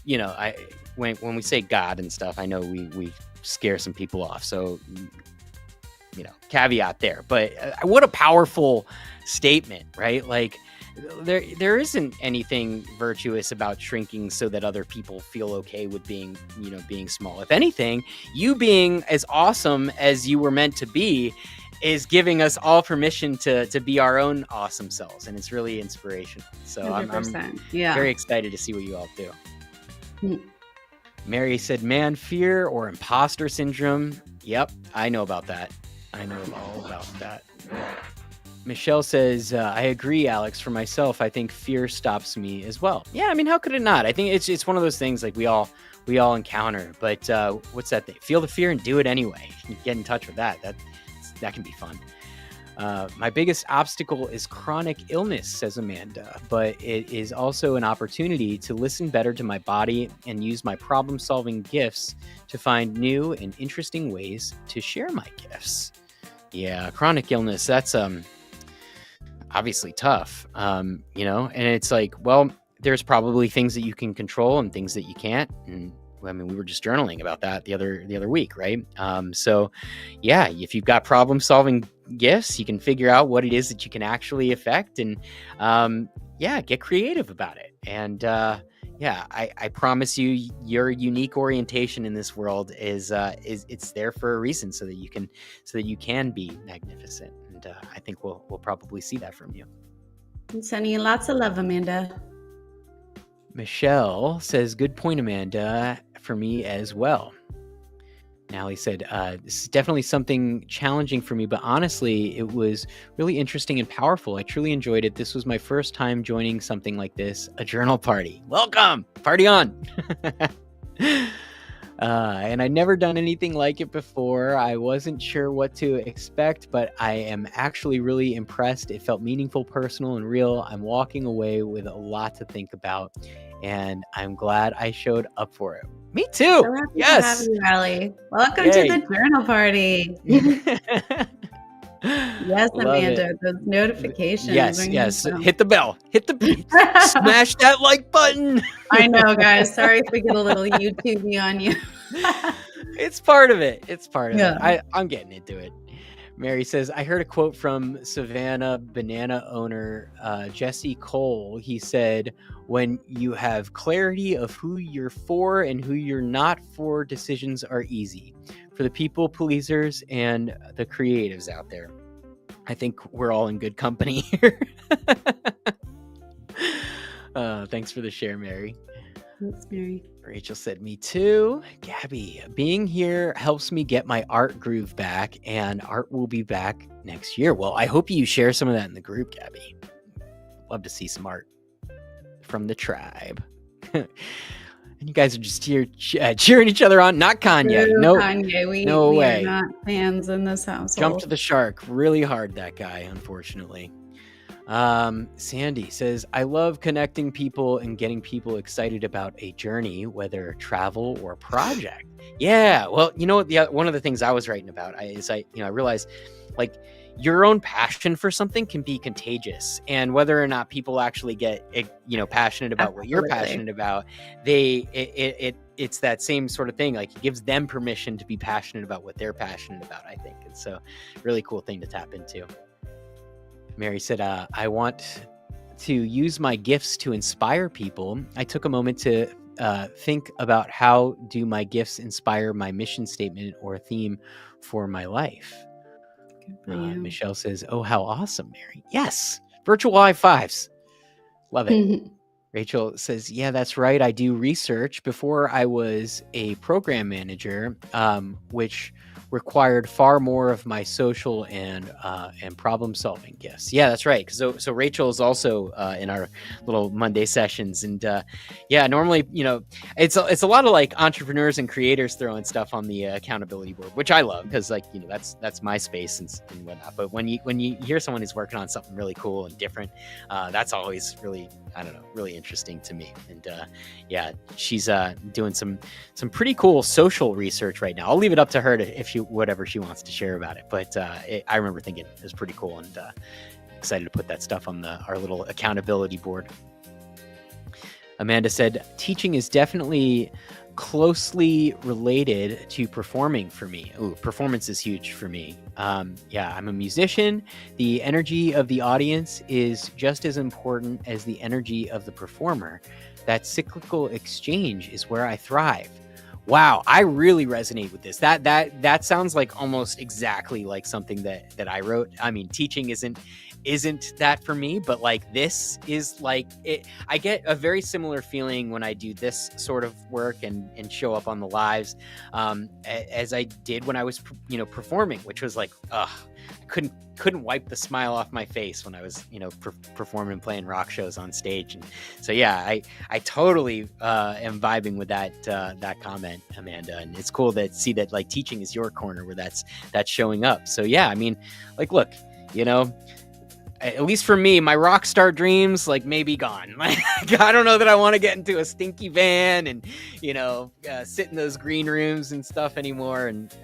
when we say God and stuff, I know we scare some people off. So, caveat there. But what a powerful statement, right? Like, there isn't anything virtuous about shrinking so that other people feel okay with being small. If anything, you being as awesome as you were meant to be is giving us all permission to be our own awesome selves, and it's really inspirational. So I'm very excited to see what you all do. Mary said, man, fear or imposter syndrome. Yep, I know about that. I know all about that. Michelle says, I agree, Alex. For myself, I think fear stops me as well. Yeah, I mean, how could it not? I think it's one of those things like we all encounter. But what's that thing? Feel the fear and do it anyway. Get in touch with that. That can be fun. My biggest obstacle is chronic illness, says Amanda, but it is also an opportunity to listen better to my body and use my problem-solving gifts to find new and interesting ways to share my gifts. Yeah, chronic illness, that's obviously tough, and it's like, well, there's probably things that you can control and things that you can't, and I mean, we were just journaling about that the other week, right? So yeah, if you've got problem solving gifts, you can figure out what it is that you can actually affect, and get creative about it. And yeah, I promise you, your unique orientation in this world is it's there for a reason, so that you can be magnificent. And I think we'll probably see that from you. I'm sending you lots of love, Amanda. Michelle says, good point, Amanda, for me as well. Now he said, this is definitely something challenging for me, but honestly, it was really interesting and powerful. I truly enjoyed it. This was my first time joining something like this, a journal party. Welcome, party on. And I'd never done anything like it before. I wasn't sure what to expect, but I am actually really impressed. It felt meaningful, personal, and real. I'm walking away with a lot to think about, and I'm glad I showowed up for it. Me too. So happy Yes. to have you, Allie. Welcome Yay. to the journal party. Yes, Love Amanda, it. those notifications. Yes. Hit the bell. Smash that like button. I know, guys. Sorry if we get a little YouTube on you. It's part of it. Yeah. I'm getting into it. Mary says, I heard a quote from Savannah banana owner Jesse Cole. He said, when you have clarity of who you're for and who you're not for, decisions are easy. For the people pleasers and the creatives out there. I think we're all in good company here. Thanks for the share, Mary. Thanks, Mary. Rachel said, me too. Gabby, being here helps me get my art groove back, and art will be back next year. Well, I hope you share some of that in the group, Gabby. Love to see some art from the tribe. And you guys are just here cheering each other on. Not Kanye. No, Kanye. We way. are not fans in this household. Jumped to the shark really hard, that guy, unfortunately. Sandy says, I love connecting people and getting people excited about a journey, whether travel or project. Yeah, well, you know what? One of the things I was writing about is I realized, like, your own passion for something can be contagious, and whether or not people actually get passionate about what you're passionate about, it's that same sort of thing. Like, it gives them permission to be passionate about what they're passionate about. I think it's a really cool thing to tap into. Mary said, I want to use my gifts to inspire people. I took a moment to think about how do my gifts inspire my mission statement or theme for my life. Michelle says, oh, how awesome, Mary. Yes. Virtual high fives. Love it. Rachel says, yeah, that's right. I do research. Before I was a program manager, which required far more of my social and problem solving gifts. Yeah, that's right. So Rachel is also in our little Monday sessions, and normally it's a lot of like entrepreneurs and creators throwing stuff on the accountability board, which I love because that's my space and whatnot. But when you hear someone who's working on something really cool and different, that's always really, I don't know, really interesting to me. And she's doing some pretty cool social research right now. I'll leave it up to her to whatever she wants to share about it. But I remember thinking it was pretty cool, and excited to put that stuff on our little accountability board. Amanda said, teaching is definitely closely related to performing for me. Ooh, performance is huge for me. I'm a musician. The energy of the audience is just as important as the energy of the performer. That cyclical exchange is where I thrive. Wow, I really resonate with this. That sounds like almost exactly like something that I wrote. I mean, teaching isn't that for me, but like this is like it. I get a very similar feeling when I do this sort of work and show up on the lives, as I did when I was performing, which was like, I couldn't wipe the smile off my face when I was performing and playing rock shows on stage. And so I totally am vibing with that comment, Amanda, and it's cool to see that like teaching is your corner where that's showing up. So I mean, like, look, at least for me, my rock star dreams like may be gone. Like, I don't know that I want to get into a stinky van and sit in those green rooms and stuff anymore. And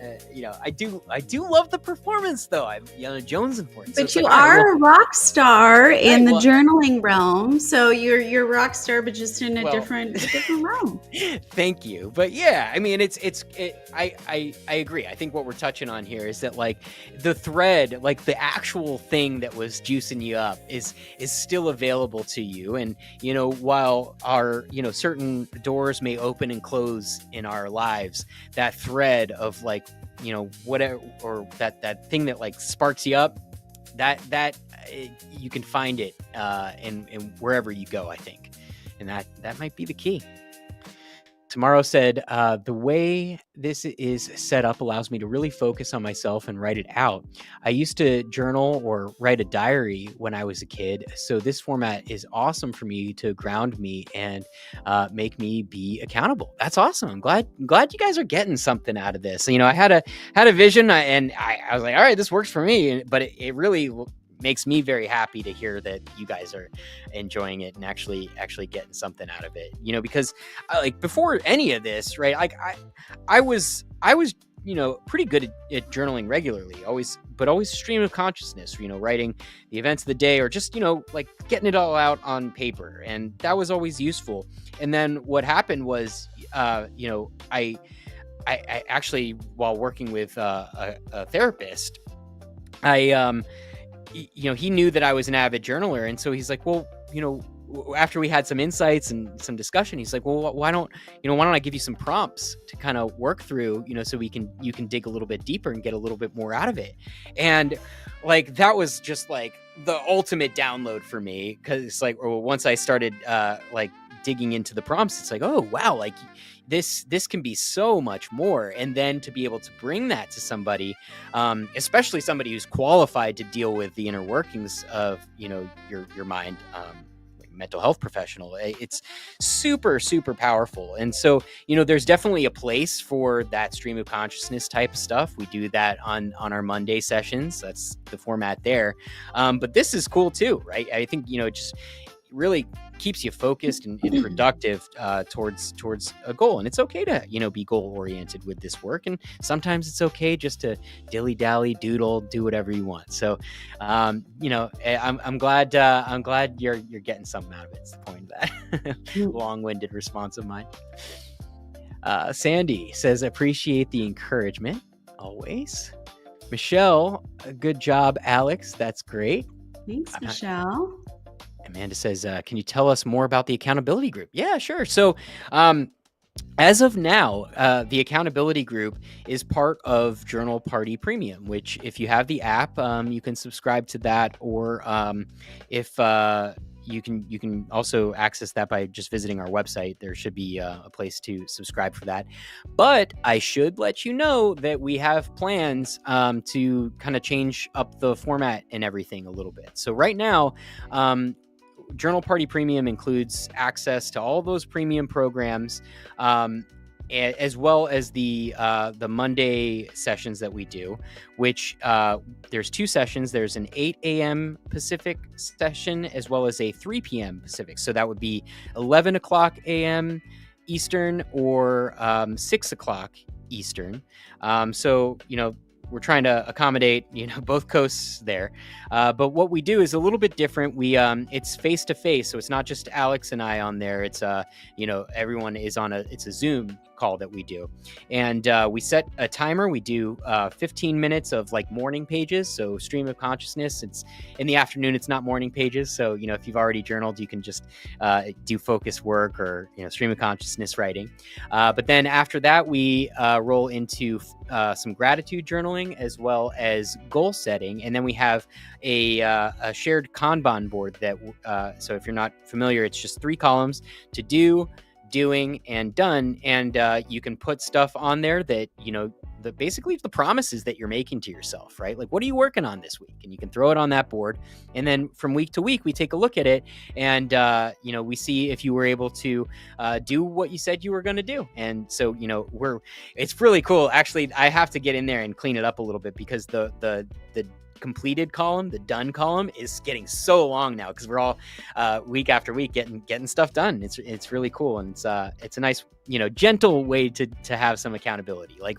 I do love the performance though. I'm jonesing for it. But so you are a rock star in the journaling realm, so you're rock star, but just in a different realm. Thank you. But I mean, I agree. I think what we're touching on here is that like the thread, like the actual thing that was juicing juicing you up is still available to you. And while our certain doors may open and close in our lives, that thread of like whatever, or that thing that like sparks you up, that you can find it in wherever you go, I think. And that might be the key. Tomorrow said, the way this is set up allows me to really focus on myself and write it out. I used to journal or write a diary when I was a kid, so this format is awesome for me to ground me and make me be accountable. That's awesome. I'm glad you guys are getting something out of this. I had a vision, and I was like, all right, this works for me. But it really makes me very happy to hear that you guys are enjoying it and actually getting something out of it. Because like before any of this, right? Like I was pretty good at journaling regularly, always stream of consciousness, writing the events of the day, or just like getting it all out on paper, and that was always useful. And then what happened was I actually, while working with a therapist, he knew that I was an avid journaler. And so he's like, well, after we had some insights and some discussion, he's like, well, why don't I give you some prompts to kind of work through, so you can dig a little bit deeper and get a little bit more out of it. And like, that was just like the ultimate download for me. Cause it's like, once I started, like digging into the prompts, it's like, oh wow, like this can be so much more. And then to be able to bring that to somebody, especially somebody who's qualified to deal with the inner workings of your mind, like mental health professional, it's super, super powerful. And so there's definitely a place for that stream of consciousness type of stuff. We do that on our Monday sessions. That's the format there. But this is cool too, right? I think it just really keeps you focused and productive towards a goal. And it's okay to be goal oriented with this work, and sometimes it's okay just to dilly dally, doodle, do whatever you want. So I'm glad you're getting something out of it. It's the point of that long-winded response of mine. Sandy says, appreciate the encouragement always. Michelle, good job, Alex. That's great. Thanks, Michelle. Amanda says, can you tell us more about the accountability group? Yeah, sure. So as of now, the accountability group is part of Journal Party Premium, which if you have the app, you can subscribe to that, or if you can also access that by just visiting our website. There should be a place to subscribe for that. But I should let you know that we have plans to kind of change up the format and everything a little bit. So right now, Journal Party Premium includes access to all those premium programs, as well as the Monday sessions that we do, which there's two sessions. There's an 8 a.m. Pacific session, as well as a 3 p.m. Pacific. So that would be 11 o'clock a.m. Eastern, or 6 o'clock Eastern. So, we're trying to accommodate, both coasts there. But what we do is a little bit different. We it's face to face, so it's not just Alex and I on there. It's everyone is on it's a Zoom call that we do, and we set a timer. We do 15 minutes of like morning pages, so stream of consciousness. It's in the afternoon. It's not morning pages, so if you've already journaled, you can just do focus work or stream of consciousness writing. But then after that, we roll into some gratitude journaling, as well as goal setting, and then we have a shared Kanban board that so if you're not familiar, it's just 3 columns: to do, doing, and done. And you can put stuff on there that basically the promises that you're making to yourself, right? Like, what are you working on this week? And you can throw it on that board, and then from week to week we take a look at it, and we see if you were able to do what you said you were going to do. And so it's really cool. Actually, I have to get in there and clean it up a little bit, because the completed column, the done column, is getting so long now, because we're all week after week getting stuff done. It's really cool, and it's a nice gentle way to have some accountability. Like,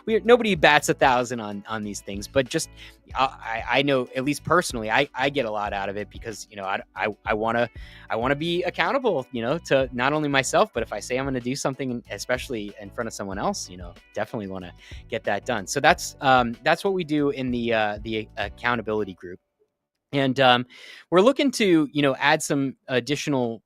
nobody bats 1,000 on these things, but just I know, at least personally, I get a lot out of it, because I want to be accountable to not only myself, but if I say I'm going to do something, especially in front of someone else, definitely want to get that done. So that's what we do in the accountability group. And we're looking to, add some additional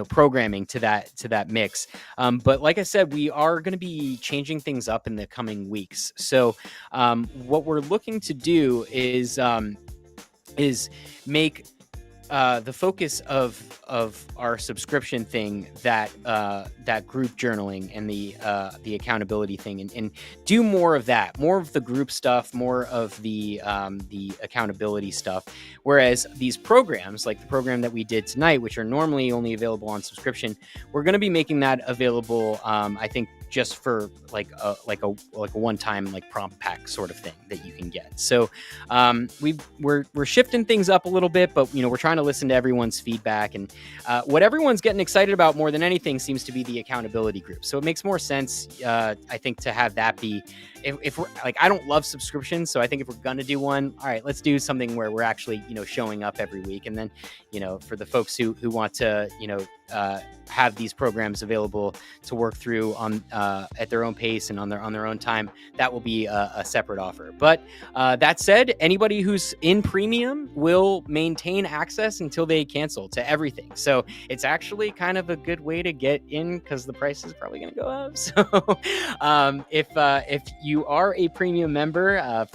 programming to that mix. But like I said, we are going to be changing things up in the coming weeks. So what we're looking to do is make the focus of our subscription thing that group journaling and the accountability thing, and do more of that, more of the group stuff, more of the accountability stuff. Whereas these programs, like the program that we did tonight, which are normally only available on subscription, we're going to be making that available. I think just for like a one-time like prompt pack sort of thing that you can get. So we're shifting things up a little bit, but we're trying to listen to everyone's feedback, and what everyone's getting excited about more than anything seems to be the accountability group. So it makes more sense, I think, to have that be, if we're like, I don't love subscriptions, so I think if we're gonna do one, all right, let's do something where we're actually showing up every week. And then for the folks who want to have these programs available to work through on at their own pace and on their own time, that will be a separate offer. But that said, anybody who's in premium will maintain access until they cancel to everything. So it's actually kind of a good way to get in, because the price is probably going to go up. So if you are a premium member,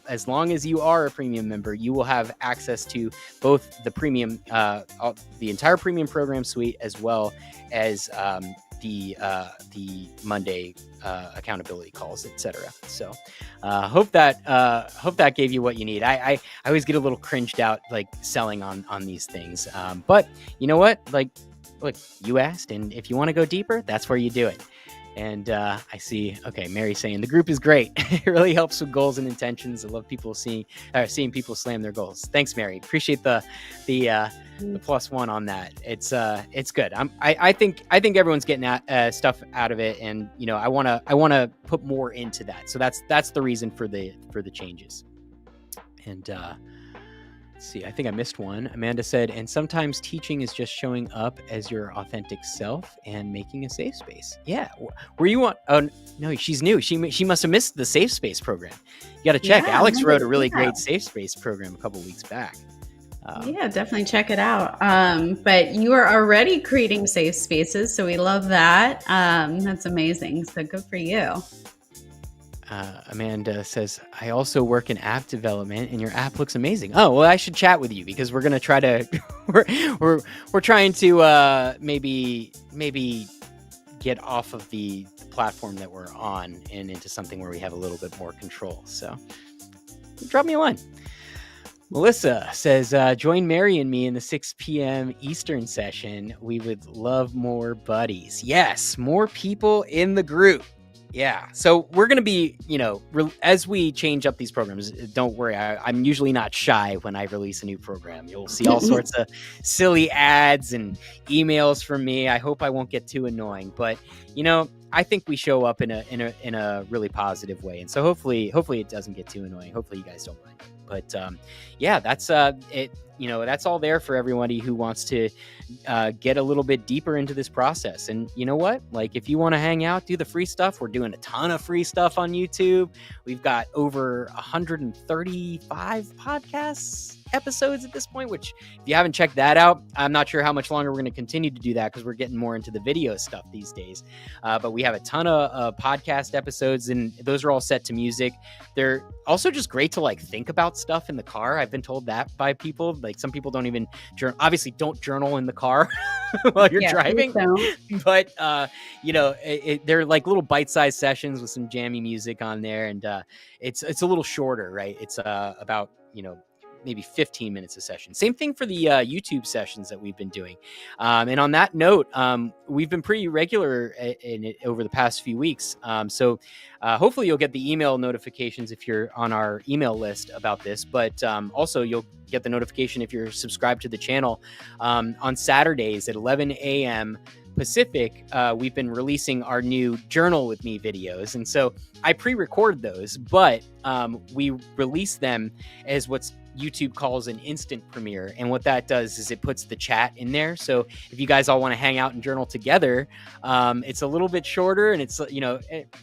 as long as you are a premium member, you will have access to both the premium, the entire premium program suite, as well as the Monday accountability calls, etc. So hope that gave you what you need. I always get a little cringed out like selling on these things, but you know what? Like, look, you asked, and if you want to go deeper, that's where you do it. And I see, okay, Mary saying the group is great. It really helps with goals and intentions. I love people seeing people slam their goals. Thanks, Mary. Appreciate the +1 on that. It's good. I think everyone's getting stuff out of it, and I want to put more into that. So that's the reason for the changes. And let's see, I think I missed one. Amanda said, and sometimes teaching is just showing up as your authentic self and making a safe space. Yeah. Were you on? Oh, no, she's new. She must have missed the safe space program. You got to check. Yeah, Alex wrote a really great safe space program a couple weeks back. Yeah, definitely check it out. But you are already creating safe spaces, so we love that. That's amazing. So good for you. Amanda says, I also work in app development, and your app looks amazing. Oh, well, I should chat with you, because we're going to try to, we're trying to maybe get off of the platform that we're on and into something where we have a little bit more control. So drop me a line. Melissa says, join Mary and me in the 6 p.m. Eastern session. We would love more buddies. Yes, more people in the group. Yeah. So we're going to be, as we change up these programs, don't worry. I'm usually not shy when I release a new program. You'll see all sorts of silly ads and emails from me. I hope I won't get too annoying, but I think we show up in a really positive way. And so hopefully it doesn't get too annoying. Hopefully you guys don't mind. But yeah, that's it. That's all there for everybody who wants to get a little bit deeper into this process. And you know what? Like, if you want to hang out, do the free stuff. We're doing a ton of free stuff on YouTube. We've got over 135 podcasts episodes at this point, which if you haven't checked that out, I'm not sure how much longer we're going to continue to do that, because we're getting more into the video stuff these days. But we have a ton of podcast episodes, and those are all set to music. They're also just great to like think about stuff in the car. I've been told that by people. Like, some people don't even journal. Obviously, don't journal in the car while you're driving. But they're like little bite-sized sessions with some jammy music on there, and it's a little shorter, right? It's about maybe 15 minutes a session. Same thing for the YouTube sessions that we've been doing. And on that note, we've been pretty regular in it over the past few weeks. So hopefully you'll get the email notifications if you're on our email list about this, but also you'll get the notification if you're subscribed to the channel. On Saturdays at 11 a.m. Pacific, we've been releasing our new Journal with Me videos. And so I pre-record those, but we release them as what's YouTube calls an instant premiere. And what that does is it puts the chat in there. So if you guys all want to hang out and journal together, it's a little bit shorter, and it's,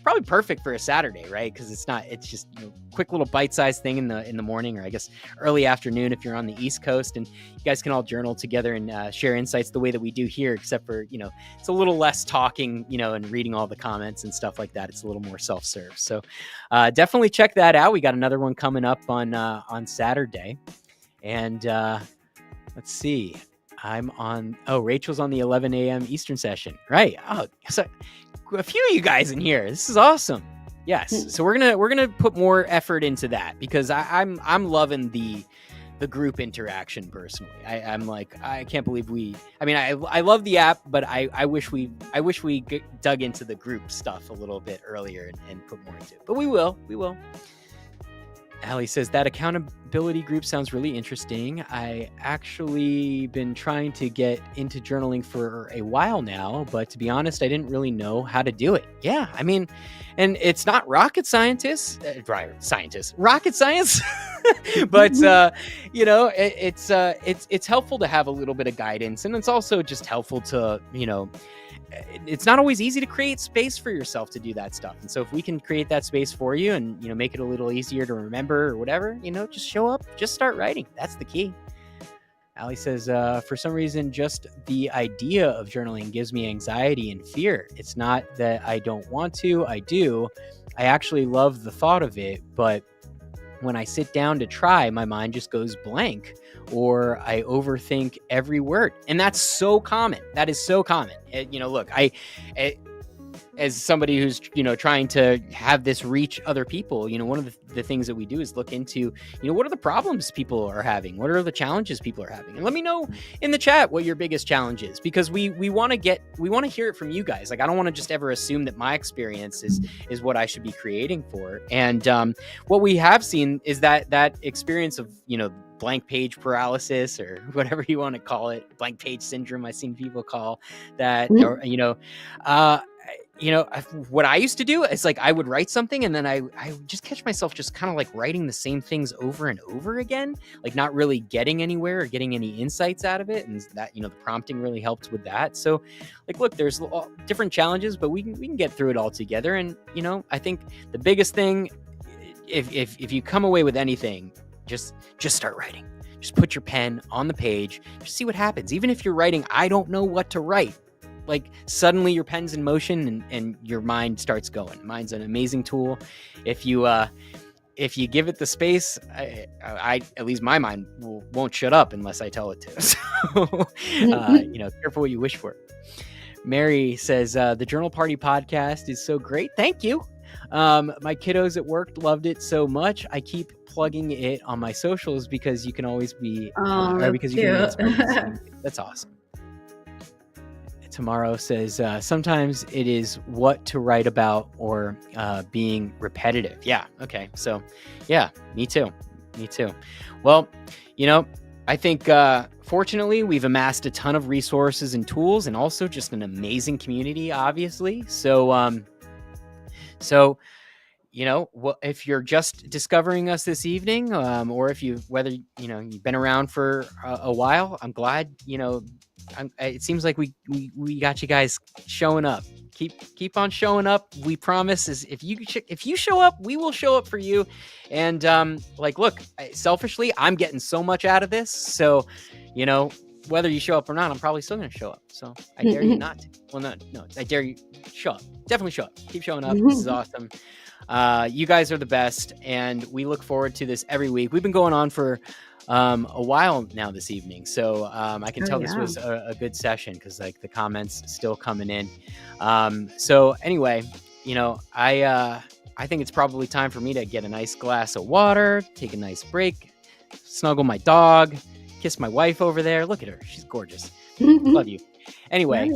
probably perfect for a Saturday, right? Because it's just quick little bite-sized thing in the morning, or I guess early afternoon if you're on the East Coast, and you guys can all journal together and share insights the way that we do here, except for, it's a little less talking, and reading all the comments and stuff like that. It's a little more self-serve. So definitely check that out. We got another one coming up on Saturday. And let's see. Rachel's on the 11 a.m. Eastern session. Right. Oh, so a few of you guys in here. This is awesome. Yes. So we're gonna put more effort into that, because I'm loving the group interaction personally. I'm like, I can't believe I love the app, but I wish we dug into the group stuff a little bit earlier and put more into it. But we will. Allie says that accountability group sounds really interesting. I actually been trying to get into journaling for a while now, but to be honest, I didn't really know how to do it. Yeah, and it's not rocket rocket science, but it's helpful to have a little bit of guidance, and it's also just helpful to it's not always easy to create space for yourself to do that stuff. And so if we can create that space for you and, make it a little easier to remember or whatever, just show up, just start writing. That's the key. Allie says, for some reason, just the idea of journaling gives me anxiety and fear. It's not that I don't want to, I do. I actually love the thought of it, but when I sit down to try, my mind just goes blank, or I overthink every word. And that's so common. That is so common. Look, as somebody who's, trying to have this reach other people, one of the things that we do is look into, what are the problems people are having? What are the challenges people are having? And let me know in the chat what your biggest challenge is, because we want to hear it from you guys. Like, I don't want to just ever assume that my experience is what I should be creating for. And what we have seen is that experience of, blank page paralysis, or whatever you want to call it, blank page syndrome, I've seen people call that, or, what I used to do is, like, I would write something and then I would just catch myself just kind of like writing the same things over and over again, like not really getting anywhere or getting any insights out of it. And that, the prompting really helped with that. So, like, look, there's different challenges, but we can get through it all together. And, I think the biggest thing, if you come away with anything, just start writing. Just put your pen on the page, just see what happens. Even if you're writing, I don't know what to write, like, suddenly your pen's in motion and your mind starts going. Mind's an amazing tool. If you give it the space, I at least my mind won't shut up unless I tell it to. So, careful what you wish for. Mary says, the Journal Party podcast is so great. Thank you. My kiddos at work loved it so much. I keep plugging it on my socials because you can always be, because you can inspire. That's awesome. Tomorrow says, sometimes it is what to write about or being repetitive. Yeah. Okay. So yeah, me too. Well, I think fortunately we've amassed a ton of resources and tools, and also just an amazing community, obviously. So, if you're just discovering us this evening, or whether you've been around for a while, I'm glad, it seems like we got you guys showing up. Keep on showing up. We promise, is if you show up, we will show up for you. And look, selfishly, I'm getting so much out of this. So, whether you show up or not, I'm probably still going to show up. So I dare you not to. Well, no, I dare you. Show up. Definitely show up. Keep showing up. This is awesome. You guys are the best, and we look forward to this every week. We've been going on for a while now this evening, so I can tell this was a good session, because like the comments still coming in. So anyway, I think it's probably time for me to get a nice glass of water, take a nice break, snuggle my dog, kiss my wife over there. Look at her, she's gorgeous. Love you. Anyway,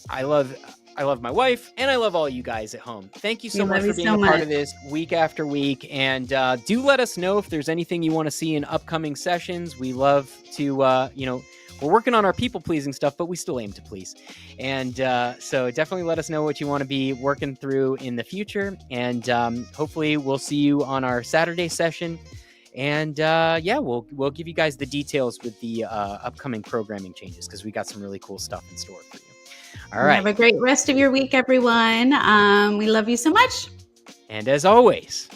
I love my wife, and I love all you guys at home. Thank you so much for being a part of this week after week. And do let us know if there's anything you want to see in upcoming sessions. We love to, we're working on our people-pleasing stuff, but we still aim to please. And so definitely let us know what you want to be working through in the future. And hopefully we'll see you on our Saturday session. And we'll give you guys the details with the upcoming programming changes, because we got some really cool stuff in store for you. All right. Have a great rest of your week, everyone. We love you so much. And as always,